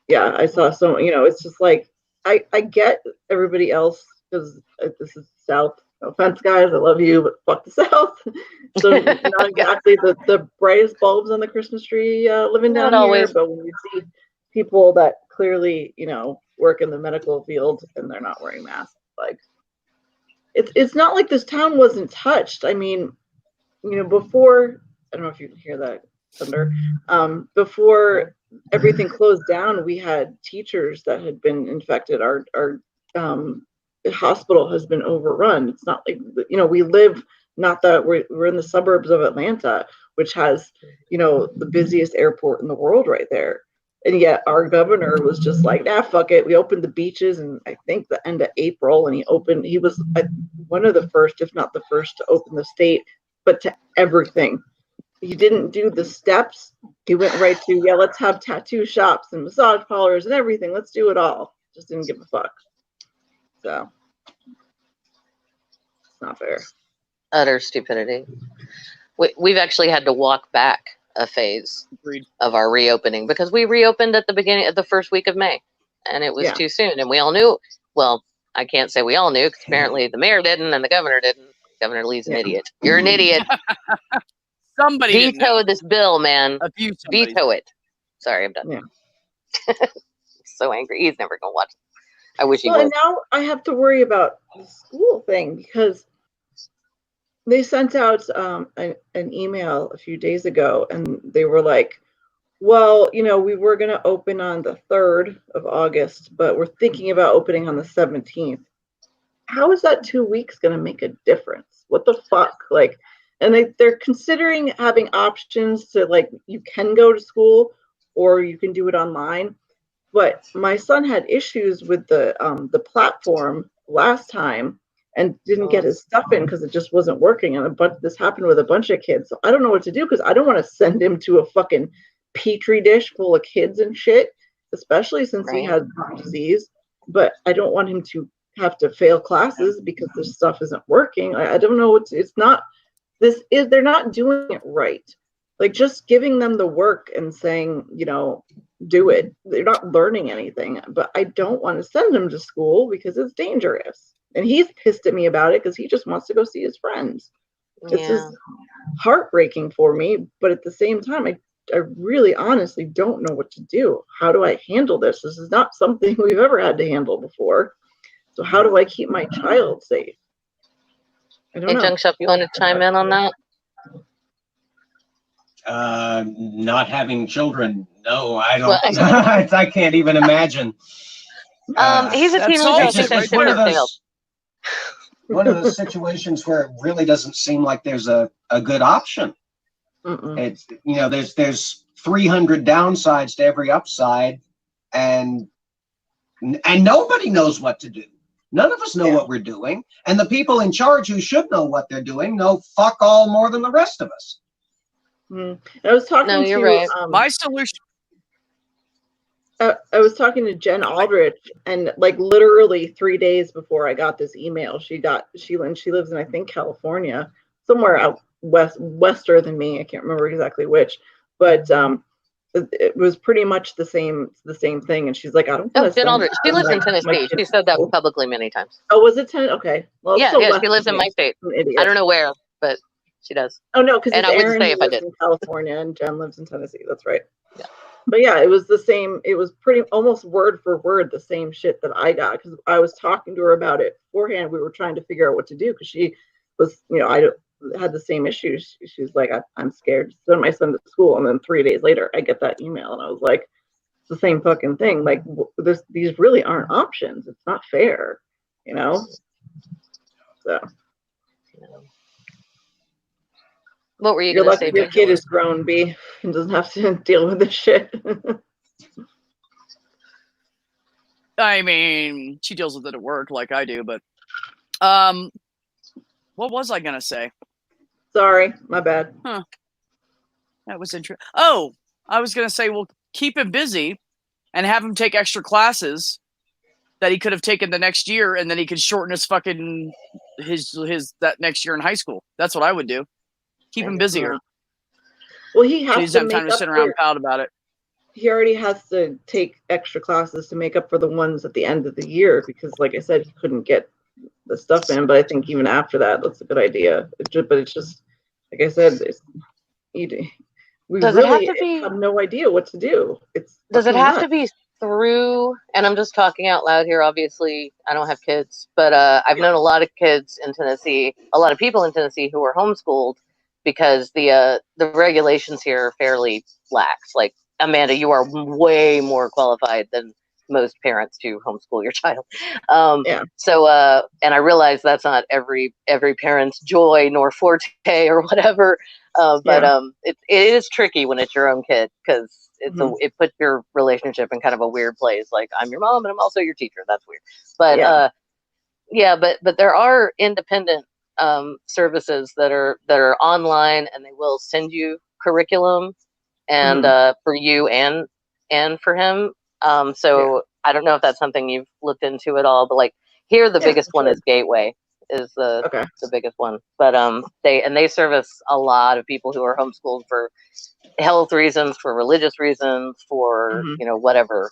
yeah, I saw someone, it's just like, I get everybody else because this is South. No offense, guys, I love you, but fuck the South. So not exactly the brightest bulbs on the Christmas tree living down here. But when you see people that clearly, work in the medical field and they're not wearing masks, like, it's not like this town wasn't touched. I mean, before, I don't know if you can hear that thunder. Before everything closed down, we had teachers that had been infected. Our hospital has been overrun. It's not like, we live, not that we're in the suburbs of Atlanta, which has, the busiest airport in the world right there. And yet our governor was just like, fuck it. We opened the beaches in, I think, the end of April. And he was one of the first, if not the first, to open the state, but to everything. He didn't do the steps. He went right to, let's have tattoo shops and massage parlors and everything. Let's do it all. Just didn't give a fuck. So, it's not fair. Utter stupidity. We've actually had to walk back a phase of our reopening because we reopened at the beginning of the first week of May, and it was too soon, and we all knew. Well, I can't say we all knew because apparently the mayor didn't and the governor didn't. Governor Lee's an idiot. You're an idiot. Somebody veto this bill, man. Veto it. Sorry, I'm done. Yeah. So angry. He's never gonna watch it. I wish he would. And now I have to worry about the school thing because they sent out an email a few days ago, and they were like, well, we were going to open on the 3rd of August, but we're thinking about opening on the 17th. How is that 2 weeks going to make a difference? What the fuck? Like, and they're considering having options to, like, you can go to school or you can do it online. But my son had issues with the platform last time and didn't get his stuff in because it just wasn't working. And this happened with a bunch of kids. So I don't know what to do because I don't want to send him to a fucking petri dish full of kids and shit, especially since he had disease. But I don't want him to have to fail classes because this stuff isn't working. I don't know. They're not doing it right. Like, just giving them the work and saying, do it. They're not learning anything. But I don't want to send them to school because it's dangerous. And he's pissed at me about it because he just wants to go see his friends. This is heartbreaking for me. But at the same time, I really honestly don't know what to do. How do I handle this? This is not something we've ever had to handle before. So how do I keep my child safe? I don't know. Junk Shop, you want to chime in on that? Not having children. No, I don't. I can't even imagine. He's a teenager. I think that's one of everything those. else. one of those situations where it really doesn't seem like there's a good option. Mm-mm. It's, you know, there's 300 downsides to every upside, and nobody knows what to do. None of us know what we're doing, and the people in charge who should know what they're doing know fuck all more than the rest of us. Mm. I was talking No, you're to right. My solution. I was talking to Jen Aldrich, and like literally 3 days before I got this email, she lives in, I think, California, somewhere out wester than me. I can't remember exactly which, but it was pretty much the same thing. And she's like, I don't Oh, want to Jen send Aldrich. She lives in my Tennessee. kid She to said that school. publicly many times. Oh, was it 10? Okay. Well, it's Yeah, still yeah, west she lives of in me. my state. I'm an idiot. I don't know where, but she does. Oh no, because And it's I wouldn't Aaron say who if I lives did. in California and Jen lives in Tennessee. That's right. Yeah. But yeah, it was the same. It was pretty almost word for word the same shit that I got, because I was talking to her about it beforehand. We were trying to figure out what to do because she was, I had the same issues. She's like, I'm scared to send my son to school, and then 3 days later, I get that email, and I was like, it's the same fucking thing. Like these really aren't options. It's not fair, So. What were you You're going to lucky say, your kid is grown, B, and doesn't have to deal with this shit. I mean, she deals with it at work like I do, but what was I gonna say? Sorry, my bad. That was interesting. Oh, I was gonna say, well, keep him busy and have him take extra classes that he could have taken the next year, and then he could shorten his fucking his that next year in high school. That's what I would do. Keep him busier. Well, he So he has doesn't to have time make to up sit around for. and pout about it. He already has to take extra classes to make up for the ones at the end of the year because, like I said, he couldn't get the stuff in. But I think even after that, that's a good idea. But it's just, like I said, we Does it have really to be? have no idea what to do. Does it fucking have nuts. to be through? And I'm just talking out loud here. Obviously, I don't have kids, but I've known a lot of kids in Tennessee, a lot of people in Tennessee who were homeschooled because the regulations here are fairly lax. Like, Amanda, you are way more qualified than most parents to homeschool your child. Yeah. So, and I realize that's not every parent's joy nor forte or whatever. But it is tricky when it's your own kid because it puts your relationship in kind of a weird place. Like, I'm your mom and I'm also your teacher. That's weird. But but there are independent services that are online, and they will send you curriculum and for you and for him. So I don't know if that's something you've looked into at all, but like here, the biggest one is Gateway is the biggest one, but they service a lot of people who are homeschooled for health reasons, for religious reasons, for whatever,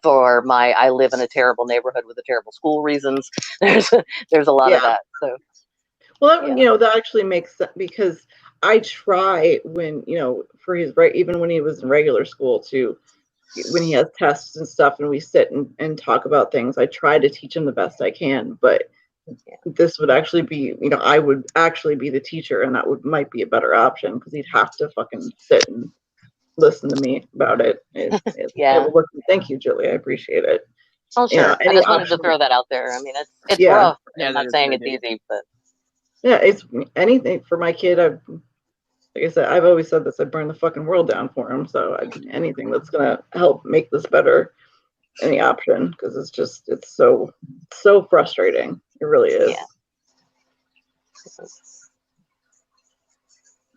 for my I live in a terrible neighborhood with a terrible school reasons. There's a lot of that. So well, that actually makes sense because I try when for his even when he was in regular school to when he has tests and stuff and we sit and talk about things, I try to teach him the best I can, but this would actually be, I would actually be the teacher, and that might be a better option because he'd have to fucking sit and listen to me about it. Thank you, Julie. I appreciate it. Oh, sure. I just wanted to throw that out there. I mean, it's rough. I'm not saying it's easy, but it's anything for my kid. Like I said, I've always said this. I burn the fucking world down for him. So anything that's gonna help make this better, any option, because it's so frustrating. It really is. Yeah.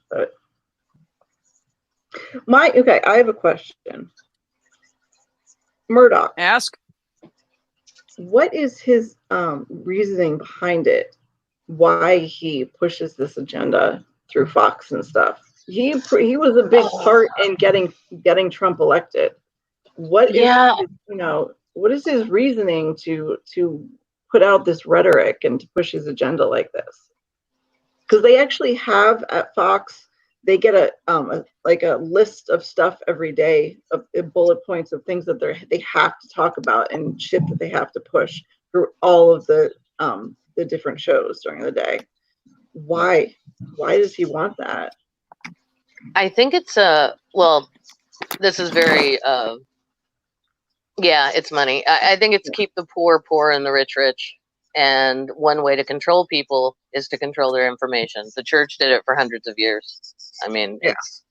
But I have a question. Murdoch. Ask. What is his reasoning behind it? Why he pushes this agenda through Fox and stuff? He was a big part in getting Trump elected. What is his reasoning to put out this rhetoric and to push his agenda like this? Because they actually have at Fox, they get a list of stuff every day of bullet points of things that they have to talk about and shit that they have to push through all of the different shows during the day. Why does he want that? I think it's this is very it's money. I think it's keep the poor poor and the rich rich, And one way to control people is to control their information. The church did it for hundreds of years. I mean, Yeah. it's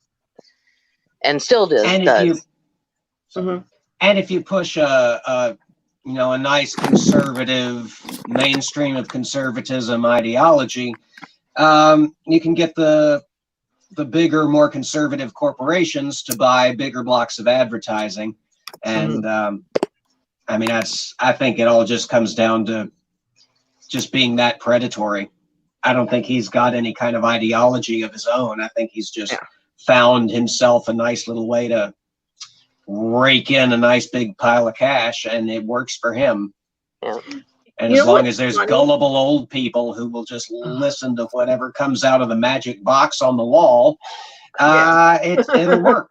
and still does. And if you push a nice conservative mainstream of conservatism ideology, you can get the bigger, more conservative corporations to buy bigger blocks of advertising. And I think it all just comes down to just being that predatory. I don't think he's got any kind of ideology of his own. I think he's just found himself a nice little way to rake in a nice big pile of cash, and it works for him. Yeah. And as long as there's gullible old people who will just listen to whatever comes out of the magic box on the wall, it'll work.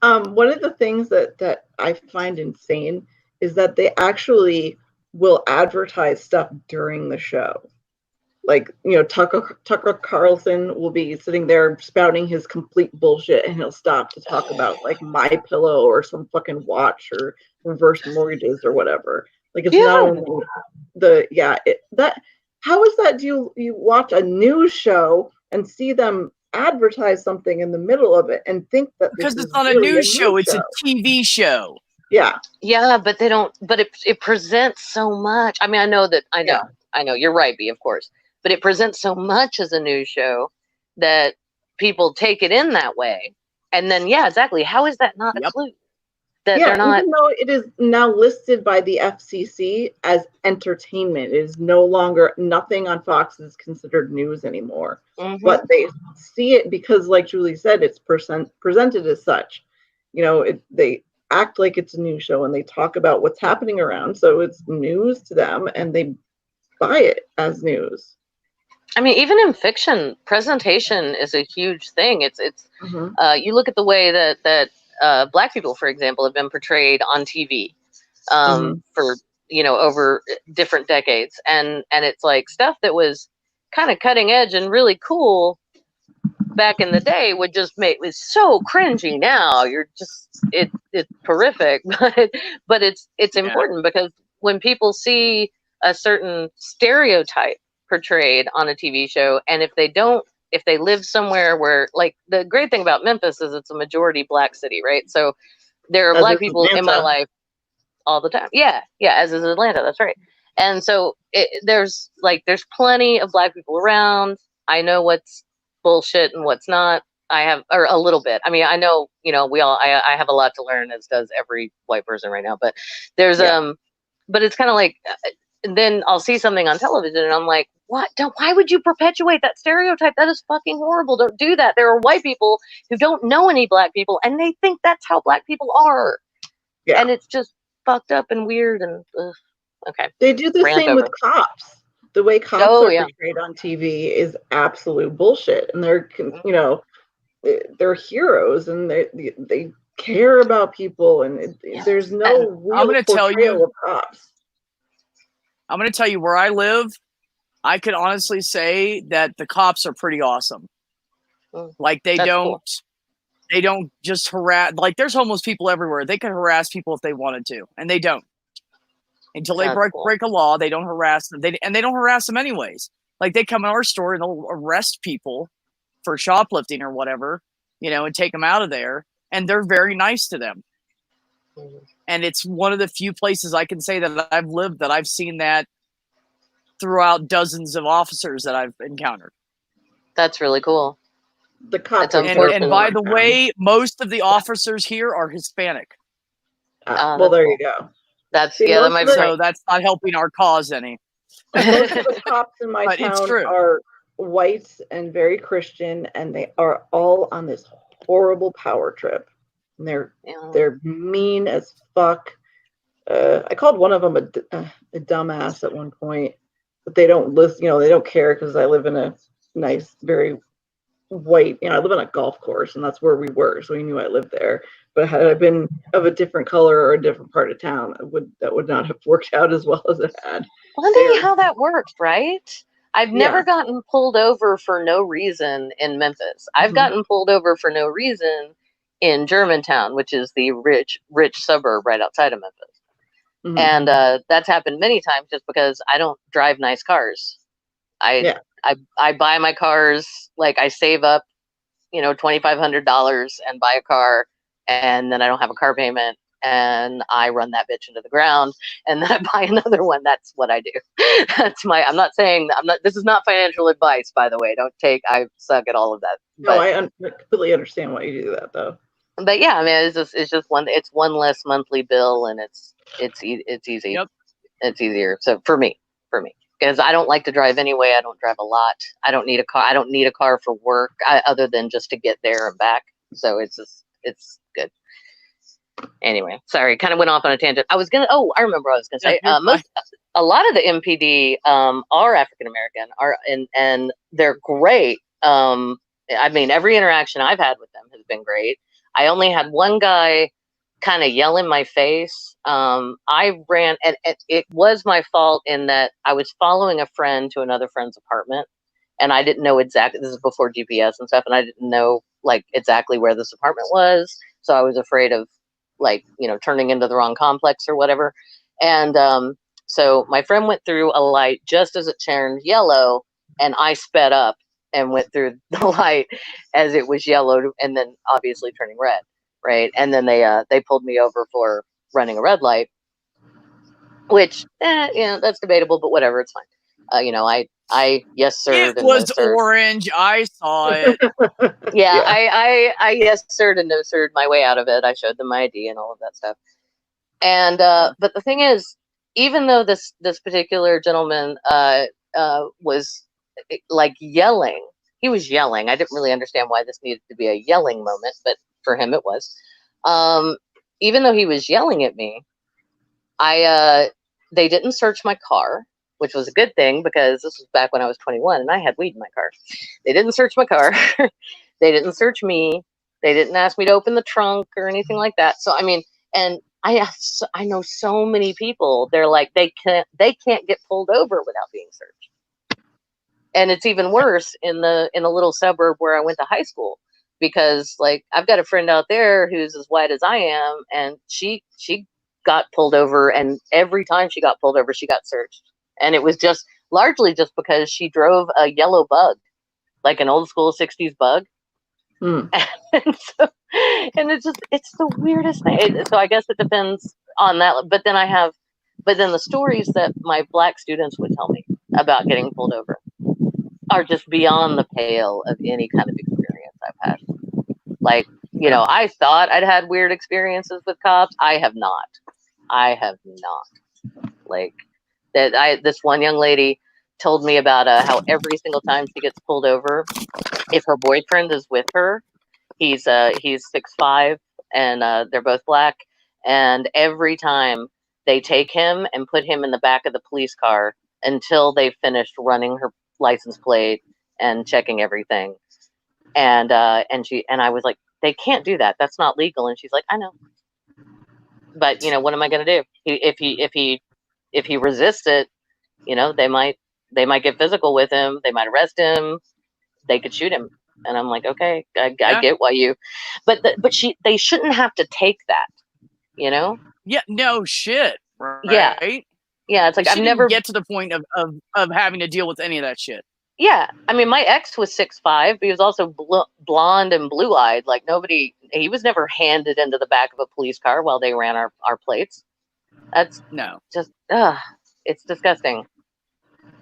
One of the things that I find insane is that they actually will advertise stuff during the show. Like, Tucker Carlson will be sitting there spouting his complete bullshit, and he'll stop to talk about like My Pillow or some fucking watch or reverse mortgages or whatever. Like, it's not only how is that? Do you watch a news show and see them advertise something in the middle of it and think that because it's not a news show, it's a TV show. Yeah, but they don't. But it presents so much. I mean, I know. You're right, B, of course. But it presents so much as a news show that people take it in that way. And then, exactly. How is that not a clue? That they're not. Even though it is now listed by the FCC as entertainment, it is no longer, nothing on Fox is considered news anymore. Mm-hmm. But they see it because, like Julie said, it's presented as such. They act like it's a news show and they talk about what's happening around. So it's news to them and they buy it as news. I mean, even in fiction, presentation is a huge thing. It's you look at the way that Black people, for example, have been portrayed on TV for over different decades, and it's like stuff that was kind of cutting edge and really cool back in the day would just make it so cringy. Now you're just it's horrific, but it's important because when people see a certain stereotype portrayed on a TV show, and if they live somewhere where, like, the great thing about Memphis is it's a majority Black city, right? So there are Black people in my life all the time. Yeah, as is Atlanta, that's right. And so there's plenty of Black people around. I know what's bullshit and what's not. Or a little bit. I mean, I know, I have a lot to learn, as does every white person right now. But there's but it's kind of like, then I'll see something on television and I'm like, what? Why would you perpetuate that stereotype? That is fucking horrible. Don't do that. There are white people who don't know any Black people and they think that's how Black people are. Yeah. And it's just fucked up and weird and okay. They do the same with cops. The way cops are portrayed on TV is absolute bullshit. And they're, they're heroes and they care about people and there's no real portrayal of cops. I'm going to tell you where I live. I could honestly say that the cops are pretty awesome. Like they don't just harass. Like there's homeless people everywhere. They can harass people if they wanted to, and they don't. Until they break a law, they don't harass them. They don't harass them anyways. Like they come in our store and they'll arrest people for shoplifting or whatever, and take them out of there. And they're very nice to them. And it's one of the few places I can say that I've lived that I've seen that throughout dozens of officers that I've encountered. That's really cool. The cops, and by the way, most of the officers here are Hispanic. Well, there you go. That's that might be so that's not helping our cause any. Most of the cops in my town are white and very Christian, and they are all on this horrible power trip. And they're mean as fuck. I called one of them a dumbass at one point, but they don't listen. They don't care because I live in a nice, very white. I live on a golf course, and that's where we were, so he knew I lived there. But had I been of a different color or a different part of town, that would not have worked out as well as it had. Wondering how that works, right? I've never gotten pulled over for no reason in Memphis. I've gotten pulled over for no reason in Germantown, which is the rich suburb right outside of Memphis. Mhm. And that's happened many times just because I don't drive nice cars. Yeah. I buy my cars, like I save up, $2,500 and buy a car, and then I don't have a car payment, and I run that bitch into the ground, and then I buy another one. That's what I do. I'm not saying, this is not financial advice, by the way. I suck at all of that. No, I completely understand why you do that, though. But yeah, I mean, it's one less monthly bill, and it's easy. Yep. It's easier. So for me, because I don't like to drive anyway. I don't drive a lot. I don't need a car. I don't need a car for work, other than just to get there and back. So it's good. Anyway, sorry, kind of went off on a tangent. I remember what I was gonna say. A lot of the MPD are African American, and they're great. I mean, every interaction I've had with them has been great. I only had one guy kind of yell in my face. I ran, and it was my fault in that I was following a friend to another friend's apartment, and I didn't know exactly. This is before GPS and stuff, and I didn't know like exactly where this apartment was, so I was afraid of turning into the wrong complex or whatever. And so my friend went through a light just as it turned yellow, and I sped up and went through the light as it was yellow, and then obviously turning red, right? And then they pulled me over for running a red light, which that's debatable, but whatever, it's fine. I yes sir. It was orange. I saw it. Yeah, I yes sir and no sir my way out of it. I showed them my ID and all of that stuff. And but the thing is, even though this particular gentleman was like yelling, he was yelling. I didn't really understand why this needed to be a yelling moment, but for him it was. Even though he was yelling at me, they didn't search my car, which was a good thing because this was back when I was 21 and I had weed in my car. They didn't search my car. They didn't search me. They didn't ask me to open the trunk or anything like that. So I mean, and I know so many people. They're like they can't get pulled over without being searched. And it's even worse in the little suburb where I went to high school, because like I've got a friend out there who's as white as I am, and she got pulled over, and every time she got pulled over, she got searched. And it was just largely just because she drove a yellow Bug, like an old school 60s Bug. And it's the weirdest thing. So I guess it depends on that. But then the stories that my black students would tell me about getting pulled over are just beyond the pale of any kind of experience I've had. Like, I thought I'd had weird experiences with cops. I have not. Like this one young lady told me about how every single time she gets pulled over, if her boyfriend is with her, he's 6'5", and they're both black, and every time they take him and put him in the back of the police car until they finished running her license plate and checking everything. And I was like, they can't do that. That's not legal. And she's like, I know. But what am I going to do? If he resists it, they might get physical with him. They might arrest him. They could shoot him. And I'm like, okay, I get why you, but they shouldn't have to take that, Yeah, no shit. Right? Yeah. It's like I've never get to the point of having to deal with any of that shit. Yeah, I mean, my ex was 6'5", but he was also blonde and blue-eyed. Like he was never handed into the back of a police car while they ran our plates. That's just it's disgusting.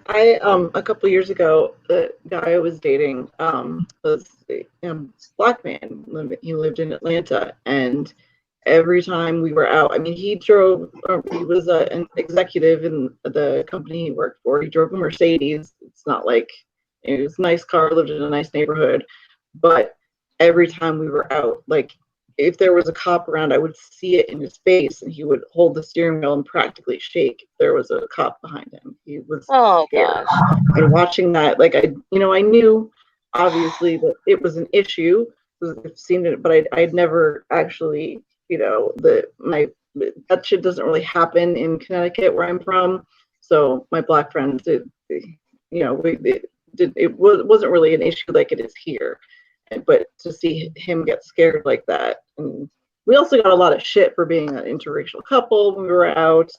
I a couple years ago, the guy I was dating was a black man. He lived in Atlanta, and every time we were out, I mean, he was an executive in the company he worked for. He drove a Mercedes. It's not like it was a nice car, lived in a nice neighborhood, but every time we were out, like if there was a cop around, I would see it in his face, and he would hold the steering wheel and practically shake if there was a cop behind him. He was scared. And watching that, like I knew obviously that it was an issue. I've seen it, but I'd never actually, that shit doesn't really happen in Connecticut where I'm from. So my black friends it wasn't really an issue like it is here. But to see him get scared like that, and we also got a lot of shit for being an interracial couple when we were out.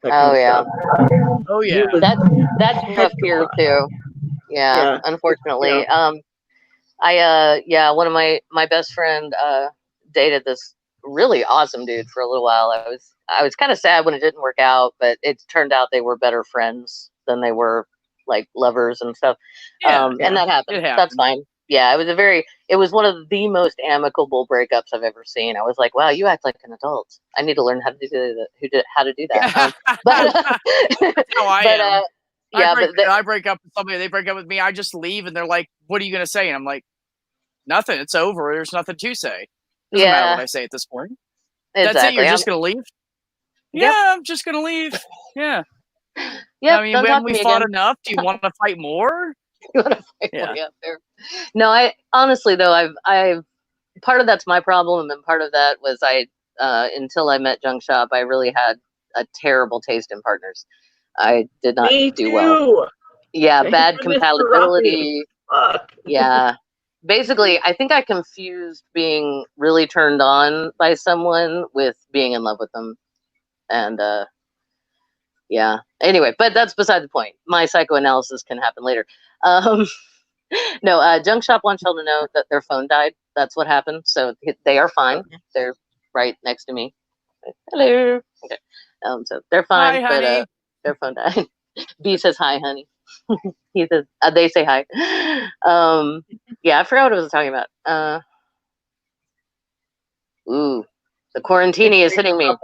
That Oh, yeah. stuff. Oh He yeah. was That's rough here headstrong. too. Yeah, Yeah. unfortunately. Yeah. Yeah, one of my best friend dated this really awesome dude for a little while. I was kind of sad when it didn't work out, but it turned out they were better friends than they were like lovers and stuff. Yeah. And that It happened. That's happens. fine. Yeah, it was one of the most amicable breakups I've ever seen. I was like, wow, you act like an adult. I need to learn how to do that. How to do that. But That's how I but am. yeah, I break up with somebody, they break up with me, I just leave and they're like, what are you gonna say? And I'm like, nothing, it's over. There's nothing to say. Doesn't matter what yeah, I say at this point. That's it, exactly. you're just gonna leave? Yep. Yeah, I'm just gonna leave. Yeah. Yep, I mean, don't talk haven't to we me fought again. enough? Do you want to fight more? You wanna fight Yeah. way up there. No, I honestly though, I've part of that's my problem, and part of that was until I met Junk Shop, I really had a terrible taste in partners. I did not Me do well. too. Yeah, Thank bad you for this compatibility. Fuck. Yeah. Basically, I think I confused being really turned on by someone with being in love with them. And yeah. Anyway, but that's beside the point. My psychoanalysis can happen later. Um no, Junk Shop wants y'all to know that their phone died. That's what happened. So they are fine. They're right next to me. Hello. Okay. So they're fine, Hi, honey. but their phone died. B says hi, honey. He says they say hi. Yeah, I forgot what I was talking about. Ooh, the quarantini is hitting me.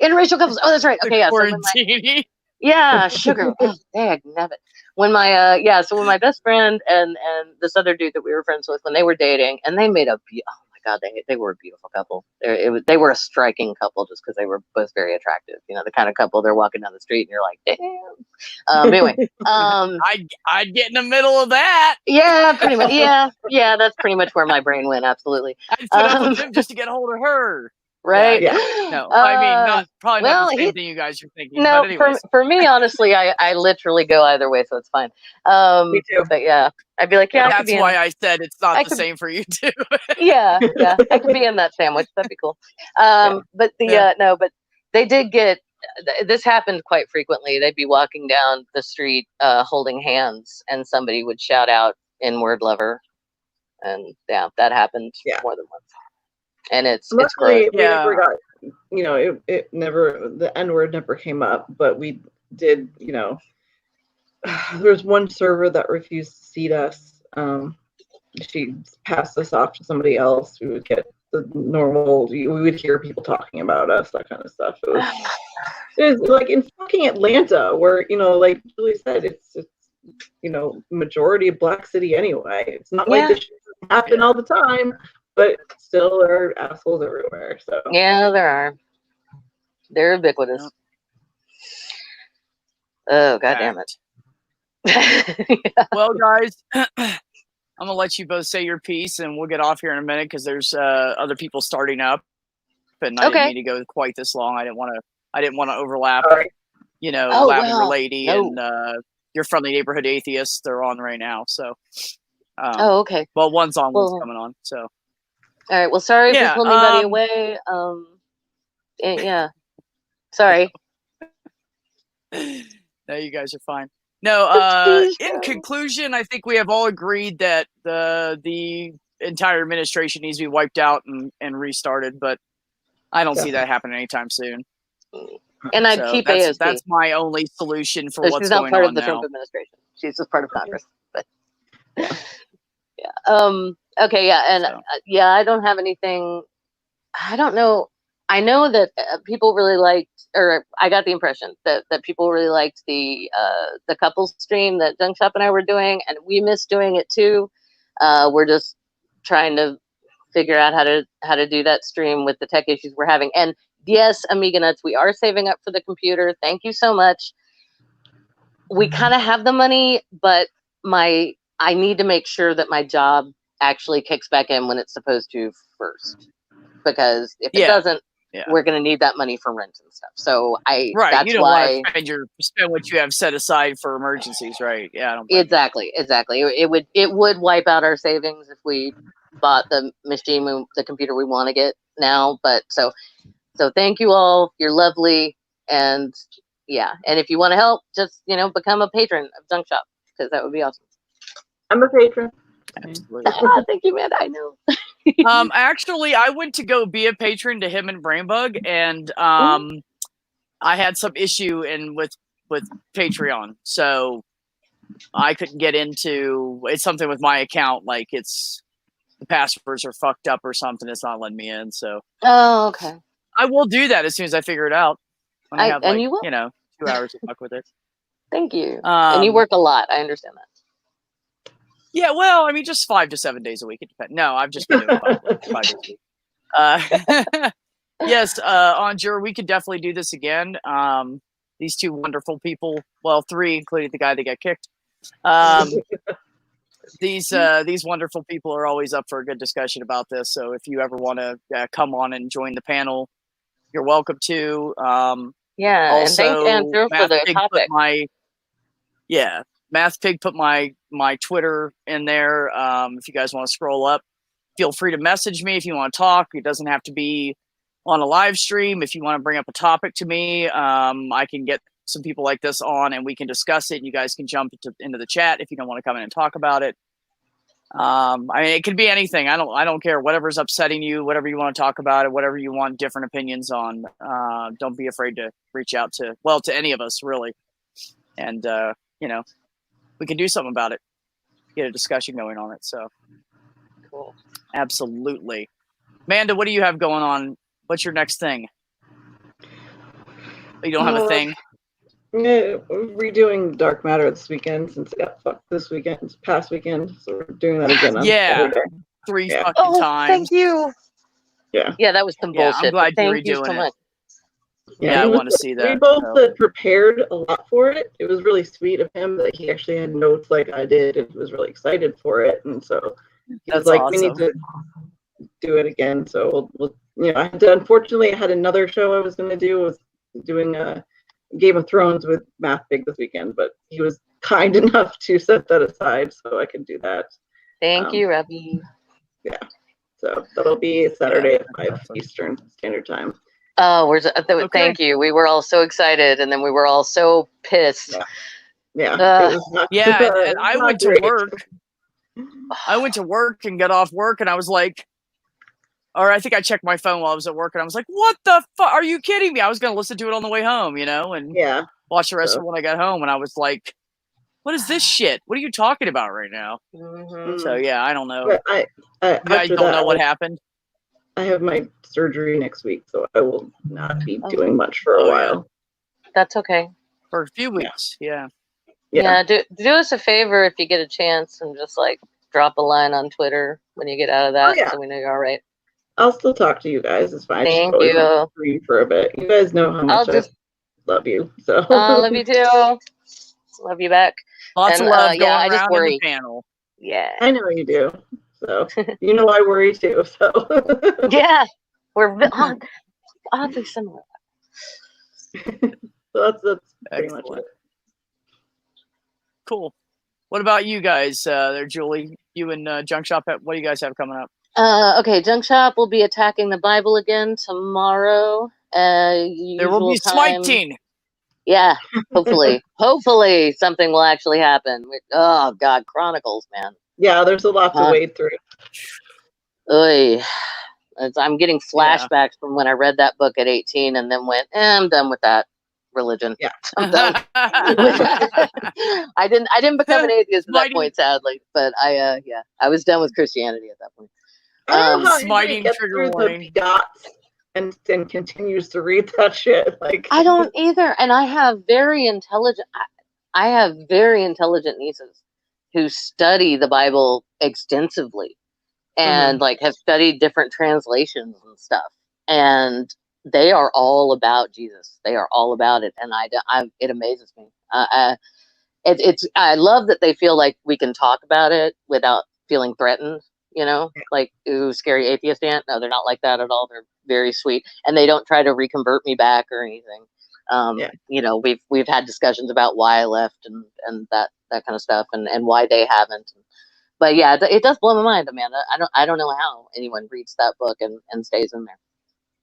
Interracial couples. Oh, that's right. Okay, yeah. So when Quarantini. yeah, sugar. Oh, dag nabbit. When my so when my best friend and this other dude that we were friends with, when they were dating, and they made oh my god, they were a beautiful couple. They were a striking couple just because they were both very attractive. You know, the kind of couple they're walking down the street and you're like, damn. Anyway, I'd get in the middle of that. yeah, pretty much. Yeah, that's pretty much where my brain went. Absolutely. I'd put up with him just to get a hold of her. Right? Yeah. No, I mean, probably not the same he- thing you guys are thinking. No, but anyways. for me, honestly, I literally go either way, so it's fine. Me too. But yeah, I'd be like, yeah, I could That's be why I said it's not I the could- same for you too. yeah, I could be in that sandwich. That'd be cool. But no, but they did get. This happened quite frequently. They'd be walking down the street, holding hands, and somebody would shout out "N-word lover," and yeah, that happened more than once. And it's Luckily, gross. we never got, it never, the N word never came up, but we did, there was one server that refused to seat us. She passed us off to somebody else. We would get the normal, we would hear people talking about us, that kind of stuff. It was like in fucking Atlanta, where, like Julie said, it's majority Black city anyway. It's not like this shit doesn't happen all the time. But still, there are assholes everywhere. So yeah, there are. They're ubiquitous. Oh, god damn it! Well, guys, I'm gonna let you both say your piece, and we'll get off here in a minute because there's other people starting up, and I didn't need to go quite this long. I didn't want to overlap. Right. Lavender Lady and your friendly neighborhood atheist. They're on right now. So. Okay. Well, one's on, one's coming on. So. All right. Well, sorry if we pulled anybody away. Yeah. Sorry. No, you guys are fine. No, in conclusion, I think we have all agreed that the entire administration needs to be wiped out and restarted, but I don't see that happening anytime soon. And I'd keep AOC. That's my only solution for what's going on now. She's not part of the Trump administration. She's just part of Congress. But yeah. Okay, yeah, and I don't have anything. I don't know. I know that people really liked, or I got the impression that people really liked the couples stream that Junk Shop and I were doing, and we missed doing it too. We're just trying to figure out how to do that stream with the tech issues we're having. And yes, Amiga Nuts, we are saving up for the computer. Thank you so much. We kind of have the money, but I need to make sure that my job actually kicks back in when it's supposed to first, because if it doesn't, we're going to need that money for rent and stuff. So that's you don't why want to spend what you have set aside for emergencies, right? Yeah, I don't exactly. It would wipe out our savings if we bought the computer we want to get now. But so thank you all. You're lovely, And yeah, and if you want to help, just become a patron of Junk Shop, because that would be awesome. I'm a patron. Absolutely. Thank you, man. I know. Actually, I went to go be a patron to him and Brainbug, and I had some issue with Patreon, so I couldn't get into. It's something with my account, like the passwords are fucked up or something. It's not letting me in, so. Oh, okay. I will do that as soon as I figure it out. When I have and you will? 2 hours to fuck with it. Thank you. And you work a lot. I understand that. Yeah, well, I mean, just 5 to 7 days a week. It depends. No, I've just been doing 5 days a week. Yes, Anjur, we could definitely do this again. These two wonderful people, well, 3, including the guy that got kicked. These wonderful people are always up for a good discussion about this. So if you ever want to come on and join the panel, you're welcome to. Yeah, also, and thanks Andrew for the topic. Math Pig put my Twitter in there. If you guys want to scroll up, feel free to message me if you want to talk. It doesn't have to be on a live stream. If you want to bring up a topic to me, I can get some people like this on and we can discuss it. And you guys can jump into the chat if you don't want to come in and talk about it. I mean, it could be anything. I don't care. Whatever's upsetting you, whatever you want to talk about it, whatever you want different opinions on. Don't be afraid to reach out to any of us, really. And we can do something about it. Get a discussion going on it. So cool. Absolutely. Amanda, what do you have going on? What's your next thing? You don't have a thing? Yeah, we're redoing Dark Matter this weekend since it got fucked this past weekend. So we're doing that again. Yeah, 3 fucking times. Thank you. Yeah. Yeah, that was some bullshit. I'm glad thank you're you redoing so much. Yeah, I want to see that. We both prepared a lot for it. It was really sweet of him that he actually had notes like I did and was really excited for it. And so he was like, awesome. We need to do it again. So we'll unfortunately I had another show I was going to do. Was doing a Game of Thrones with Math Pig this weekend, but he was kind enough to set that aside so I could do that. Thank you, Ravi. Yeah. So that'll be Saturday at 5 Eastern Standard Time. Oh, thank you. We were all so excited, and then we were all so pissed. Yeah. And I went to work. I went to work and got off work, and I was like, or I think I checked my phone while I was at work, and I was like, "What the fuck? Are you kidding me?" I was going to listen to it on the way home, and watch the rest of it when I got home, and I was like, "What is this shit? What are you talking about right now?" Mm-hmm. So yeah, I don't know. But you guys don't know what happened. I have my surgery next week, so I will not be doing much for a while. That's okay. For a few weeks, yeah. Do us a favor if you get a chance and just drop a line on Twitter when you get out of that, so we know you're all right. I'll still talk to you guys. It's fine. Thank you. Free for a bit. You guys know how much I love you. So I love you too. Love you back. Lots of love going around in the panel. Yeah, I know you do. So you know I worry too. So yeah, we're oddly similar. So that's pretty much it. Cool. What about you guys there, Julie? You and Junk Shop, what do you guys have coming up? Okay, Junk Shop will be attacking the Bible again tomorrow. There will be smiting. Yeah, hopefully. Hopefully something will actually happen. Oh, God, Chronicles, man. Yeah, there's a lot to wade through. I'm getting flashbacks from when I read that book at 18 and then went, I'm done with that religion. Yeah. I'm done. I didn't become an atheist at that point, sadly, but I was done with Christianity at that point. I don't know how smiting trigger warning. And continues to read that shit. I don't either. And I have very intelligent nieces who study the Bible extensively and have studied different translations and stuff. And they are all about Jesus. They are all about it. And it amazes me. I love that they feel like we can talk about it without feeling threatened, ooh, scary atheist aunt. No, they're not like that at all. They're very sweet. And they don't try to reconvert me back or anything. We've had discussions about why I left and that kind of stuff and why they haven't. But yeah, it does blow my mind, Amanda. I don't know how anyone reads that book and stays in there.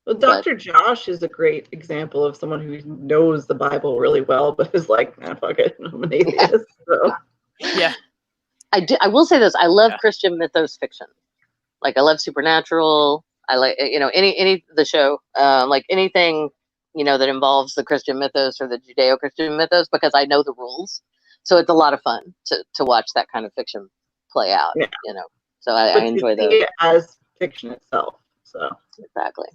Well, Dr. Josh is a great example of someone who knows the Bible really well, but is like, nah, fuck it, I'm an atheist. So. Yeah. I will say this. I love Yeah. Christian mythos fiction. Like I love Supernatural. I like, any the show, like anything, that involves the Christian mythos or the Judeo-Christian mythos, because I know the rules. So it's a lot of fun to watch that kind of fiction play out, Yeah. So I But enjoy to see those. it as fiction itself. So Exactly.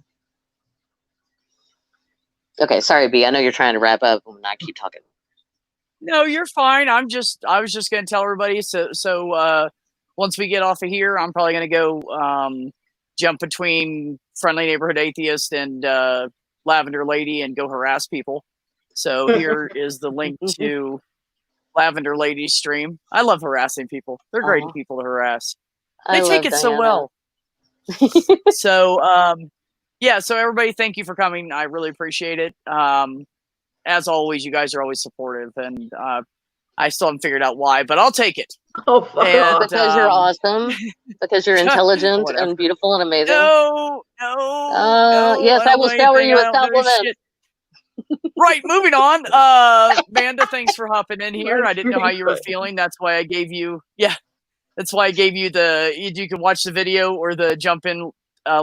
Okay, sorry, B. I know you're trying to wrap up and not keep talking. No, you're fine. I was just going to tell everybody. So once we get off of here, I'm probably going to go jump between Friendly Neighborhood Atheist and Lavender Lady and go harass people. So here is the link to Lavender Lady's stream. I love harassing people. They're great people to harass. They take it so well. So yeah, so everybody, thank you for coming. I really appreciate it. As always, you guys are always supportive, and I still haven't figured out why, but I'll take it. Oh, fuck And, off. Because you're awesome. Because you're intelligent Whatever. and beautiful and amazing. No. Yes, I will shower you with compliments. Right, moving on. Amanda, thanks for hopping in here. I didn't know how you were feeling. That's why I gave you, that's why I gave you you can watch the video or the jump in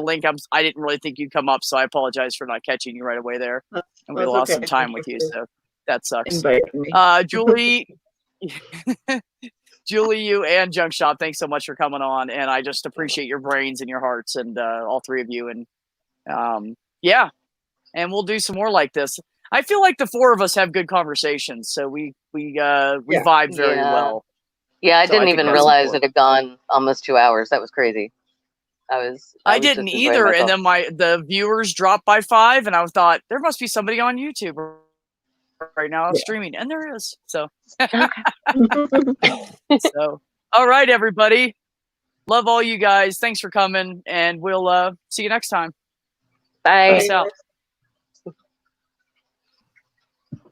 link. I didn't really think you'd come up, so I apologize for not catching you right away there. And we lost some time with you, so that sucks. Invite me. Julie, you and Junk Shop, thanks so much for coming on, and I just appreciate your brains and your hearts, and all three of you. And yeah, and we'll do some more like this. I feel like the four of us have good conversations, so we vibe very well. Yeah, I So didn't I think even that's realize important. it had gone almost 2 hours. That was crazy. I didn't either, and then the viewers dropped by 5, and I thought there must be somebody on YouTube right now streaming, and there is. So, so all right, everybody, love all you guys. Thanks for coming, and we'll see you next time. Bye. Peace out.